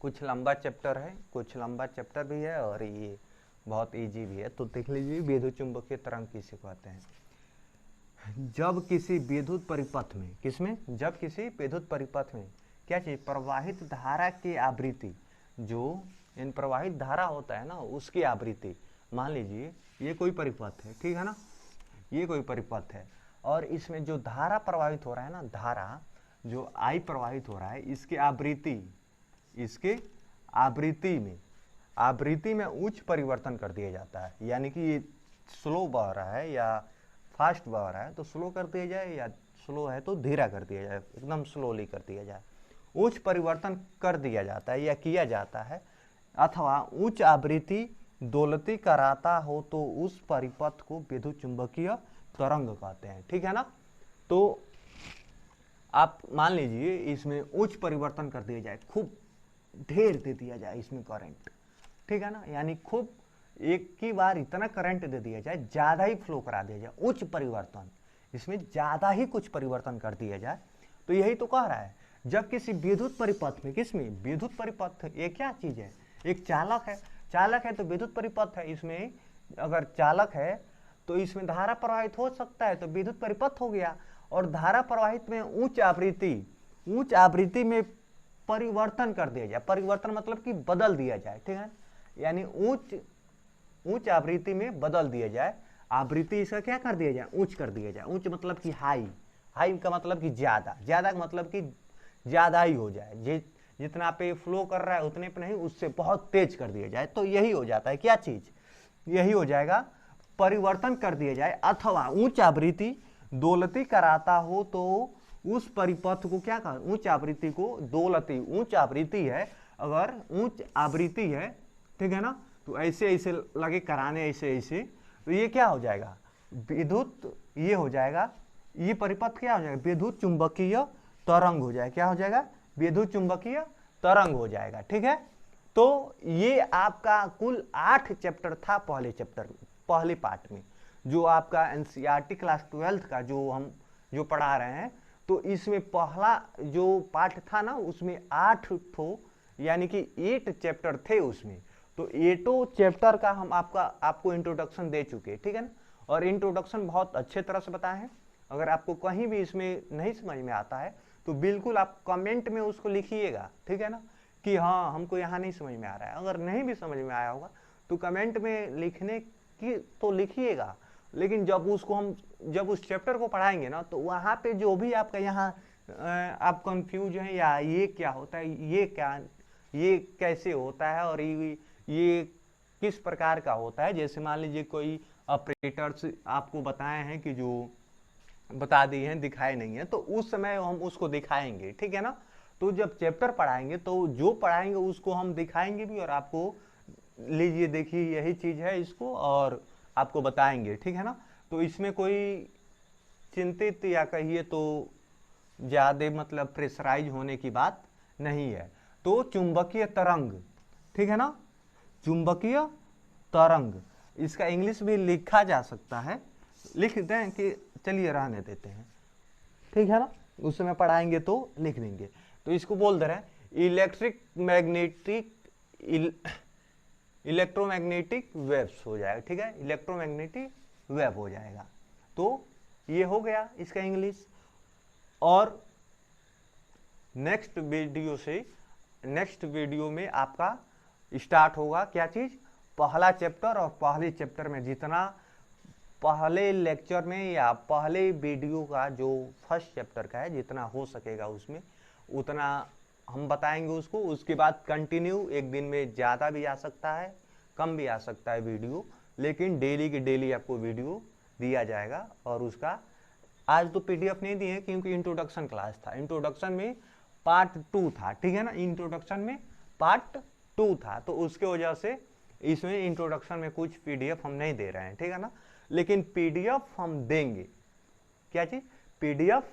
कुछ लंबा चैप्टर है, कुछ लंबा चैप्टर भी है और ये बहुत इजी भी है। तो देख लीजिए विद्युत चुंबकीय तरंग किसे कहते हैं। जब किसी विद्युत परिपथ में, किसमें? जब किसी विद्युत परिपथ में क्या चीज? प्रवाहित धारा की आवृत्ति, जो इन प्रवाहित धारा होता है ना उसकी आवृत्ति। मान लीजिए ये कोई परिपथ है, ठीक है ना, ये कोई परिपथ है और इसमें जो धारा प्रवाहित हो रहा है ना, धारा जो आई प्रवाहित हो रहा है, इसकी आवृत्ति में उच्च परिवर्तन कर दिया जाता है। यानी कि ये स्लो बह रहा है या फास्ट बह रहा है तो स्लो कर दिया जाए, या स्लो है तो धीरा कर दिया जाए, एकदम स्लोली कर दिया जाए, उच्च परिवर्तन कर दिया जाता है या किया जाता है। अथवा उच्च आवृत्ति दोलती कराता हो तो उस परिपथ को विद्युत चुंबकीय तरंग कहते हैं, ठीक है ना। तो आप मान लीजिए इसमें उच्च परिवर्तन कर दिया जाए, खूब ढेर दे दिया जाए इसमें करंट, ठीक है ना, यानी खूब एक ही बार इतना करंट दे दिया जाए, ज्यादा ही फ्लो करा दिया जाए, उच्च परिवर्तन, इसमें ज्यादा ही कुछ परिवर्तन कर दिया जाए। तो यही तो कह रहा है, जब किसी विद्युत परिपथ में, किसमें? विद्युत परिपथ, ये क्या चीज है? एक चालक है, चालक है तो विद्युत परिपथ है, इसमें अगर चालक है तो इसमें धारा प्रवाहित हो सकता है तो विद्युत परिपथ हो गया। और धारा प्रवाहित में उच्च आवृत्ति में परिवर्तन कर दिया जाए, परिवर्तन मतलब कि बदल दिया जाए, ठीक है, यानी उच्च आवृत्ति में बदल दिया जाए, आवृत्ति इसका क्या कर दिया जाए? उच्च कर दिया जाए। उच्च मतलब कि हाई का मतलब कि ज्यादा का मतलब कि ज्यादा ही हो जाए, जितना पे फ्लो कर रहा है उतने पे नहीं, उससे बहुत तेज कर दिया जाए। तो यही हो जाता है क्या चीज? यही हो जाएगा परिवर्तन कर दिया जाए। अथवा उच्च आवृत्ति दोलती कराता हो तो उस परिपथ को क्या कहा? उच्च आवृत्ति को दोलती, उच्च आवृत्ति है, अगर उच्च आवृत्ति है, ठीक है ना, तो ऐसे ऐसे लगे कराने, ऐसे तो ये क्या हो जाएगा? विद्युत, ये हो जाएगा, ये परिपथ क्या हो जाएगा? विद्युत चुंबकीय तरंग हो जाएगा। क्या हो जाएगा? विद्युत चुंबकीय तरंग हो जाएगा, ठीक है। तो ये आपका कुल 8 चैप्टर था पहले पार्ट में, जो आपका एनसीईआरटी क्लास 12th का जो पढ़ा रहे हैं। तो इसमें पहला जो पार्ट था ना, उसमें 8 ठो यानी कि 8 चैप्टर थे उसमें। तो 8 चैप्टर का हम आपको इंट्रोडक्शन दे चुके, ठीक है ना, और इंट्रोडक्शन बहुत अच्छे तरह से बताए हैं। अगर आपको कहीं भी इसमें नहीं समझ में आता है तो बिल्कुल आप कमेंट में उसको लिखिएगा, ठीक है ना, कि हाँ हमको यहाँ नहीं समझ में आ रहा है। अगर नहीं भी समझ में आया होगा तो कमेंट में लिखने की तो लिखिएगा, लेकिन जब उस चैप्टर को पढ़ाएंगे ना, तो वहाँ पे जो भी आपका यहाँ आप कंफ्यूज हैं या ये क्या होता है, ये कैसे होता है और ये किस प्रकार का होता है, जैसे मान लीजिए कोई ऑपरेटर्स आपको बताए हैं कि जो बता दिए हैं, दिखाए नहीं है, तो उस समय हम उसको दिखाएंगे, ठीक है ना। तो जब चैप्टर पढ़ाएंगे तो जो पढ़ाएंगे उसको हम दिखाएंगे भी और आपको, लीजिए देखिए यही चीज है इसको, और आपको बताएंगे, ठीक है ना। तो इसमें कोई चिंतित या कहिए तो ज्यादा मतलब प्रेशराइज होने की बात नहीं है। तो चुंबकीय तरंग, ठीक है ना, चुंबकीय तरंग, इसका इंग्लिश भी लिखा जा सकता है, लिख दें कि चलिए रहने देते हैं, ठीक है ना, उस समय पढ़ाएंगे तो लिख देंगे। तो इसको बोल दे रहे हैं इलेक्ट्रोमैग्नेटिक वेव्स हो जाएगा, ठीक है, इलेक्ट्रोमैग्नेटिक वेव हो जाएगा। तो ये हो गया इसका इंग्लिश। और नेक्स्ट वीडियो में आपका स्टार्ट होगा क्या चीज, पहला चैप्टर। और पहले चैप्टर में जितना पहले लेक्चर में या पहले वीडियो का जो फर्स्ट चैप्टर का है जितना हो सकेगा उसमें उतना हम बताएंगे उसको। उसके बाद कंटिन्यू एक दिन में ज़्यादा भी आ सकता है, कम भी आ सकता है वीडियो, लेकिन डेली की डेली आपको वीडियो दिया जाएगा। और उसका आज तो पीडीएफ नहीं दिए क्योंकि इंट्रोडक्शन क्लास था, इंट्रोडक्शन में पार्ट 2 था, ठीक है ना, इंट्रोडक्शन में पार्ट 2 था, तो उसके वजह से इसमें इंट्रोडक्शन में कुछ पीडीएफ हम नहीं दे रहे हैं, ठीक है ना। लेकिन पीडीएफ हम देंगे, क्या चीज, पीडीएफ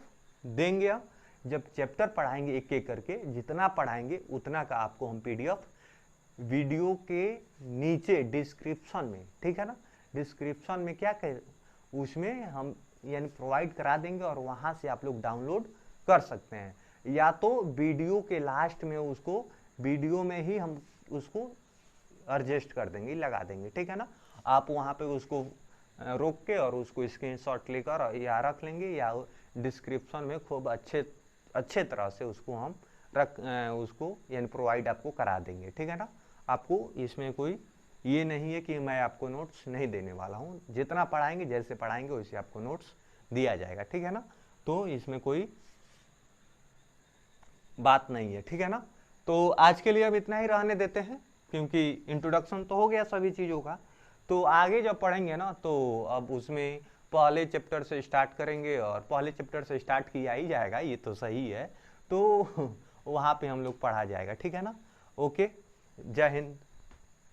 देंगे हम जब चैप्टर पढ़ाएंगे एक एक करके, जितना पढ़ाएंगे उतना का आपको हम पीडीएफ वीडियो के नीचे डिस्क्रिप्शन में, ठीक है ना, डिस्क्रिप्शन में क्या कह उसमें हम यानी प्रोवाइड करा देंगे और वहां से आप लोग डाउनलोड कर सकते हैं, या तो वीडियो के लास्ट में उसको वीडियो में ही हम उसको एडजस्ट कर देंगे, लगा देंगे, ठीक है ना। आप वहां पे उसको रोक के और उसको स्क्रीनशॉट लेकर या रख लेंगे, या डिस्क्रिप्शन में खूब अच्छे तरह से उसको हम उसको यानी प्रोवाइड आपको करा देंगे, ठीक है ना। आपको इसमें कोई ये नहीं है कि मैं आपको नोट्स नहीं देने वाला हूँ, जितना पढ़ाएंगे जैसे पढ़ाएंगे वैसे आपको नोट्स दिया जाएगा, ठीक है ना। तो इसमें कोई बात नहीं है, ठीक है ना। तो आज के लिए अब इतना ही रहने देते हैं, क्योंकि इंट्रोडक्शन तो हो गया सभी चीज़ों का। तो आगे जब पढ़ेंगे ना तो अब उसमें पहले चैप्टर से स्टार्ट करेंगे, और पहले चैप्टर से स्टार्ट किया ही जाएगा, ये तो सही है, तो वहाँ पे हम लोग पढ़ा जाएगा, ठीक है ना। ओके, जय हिंद।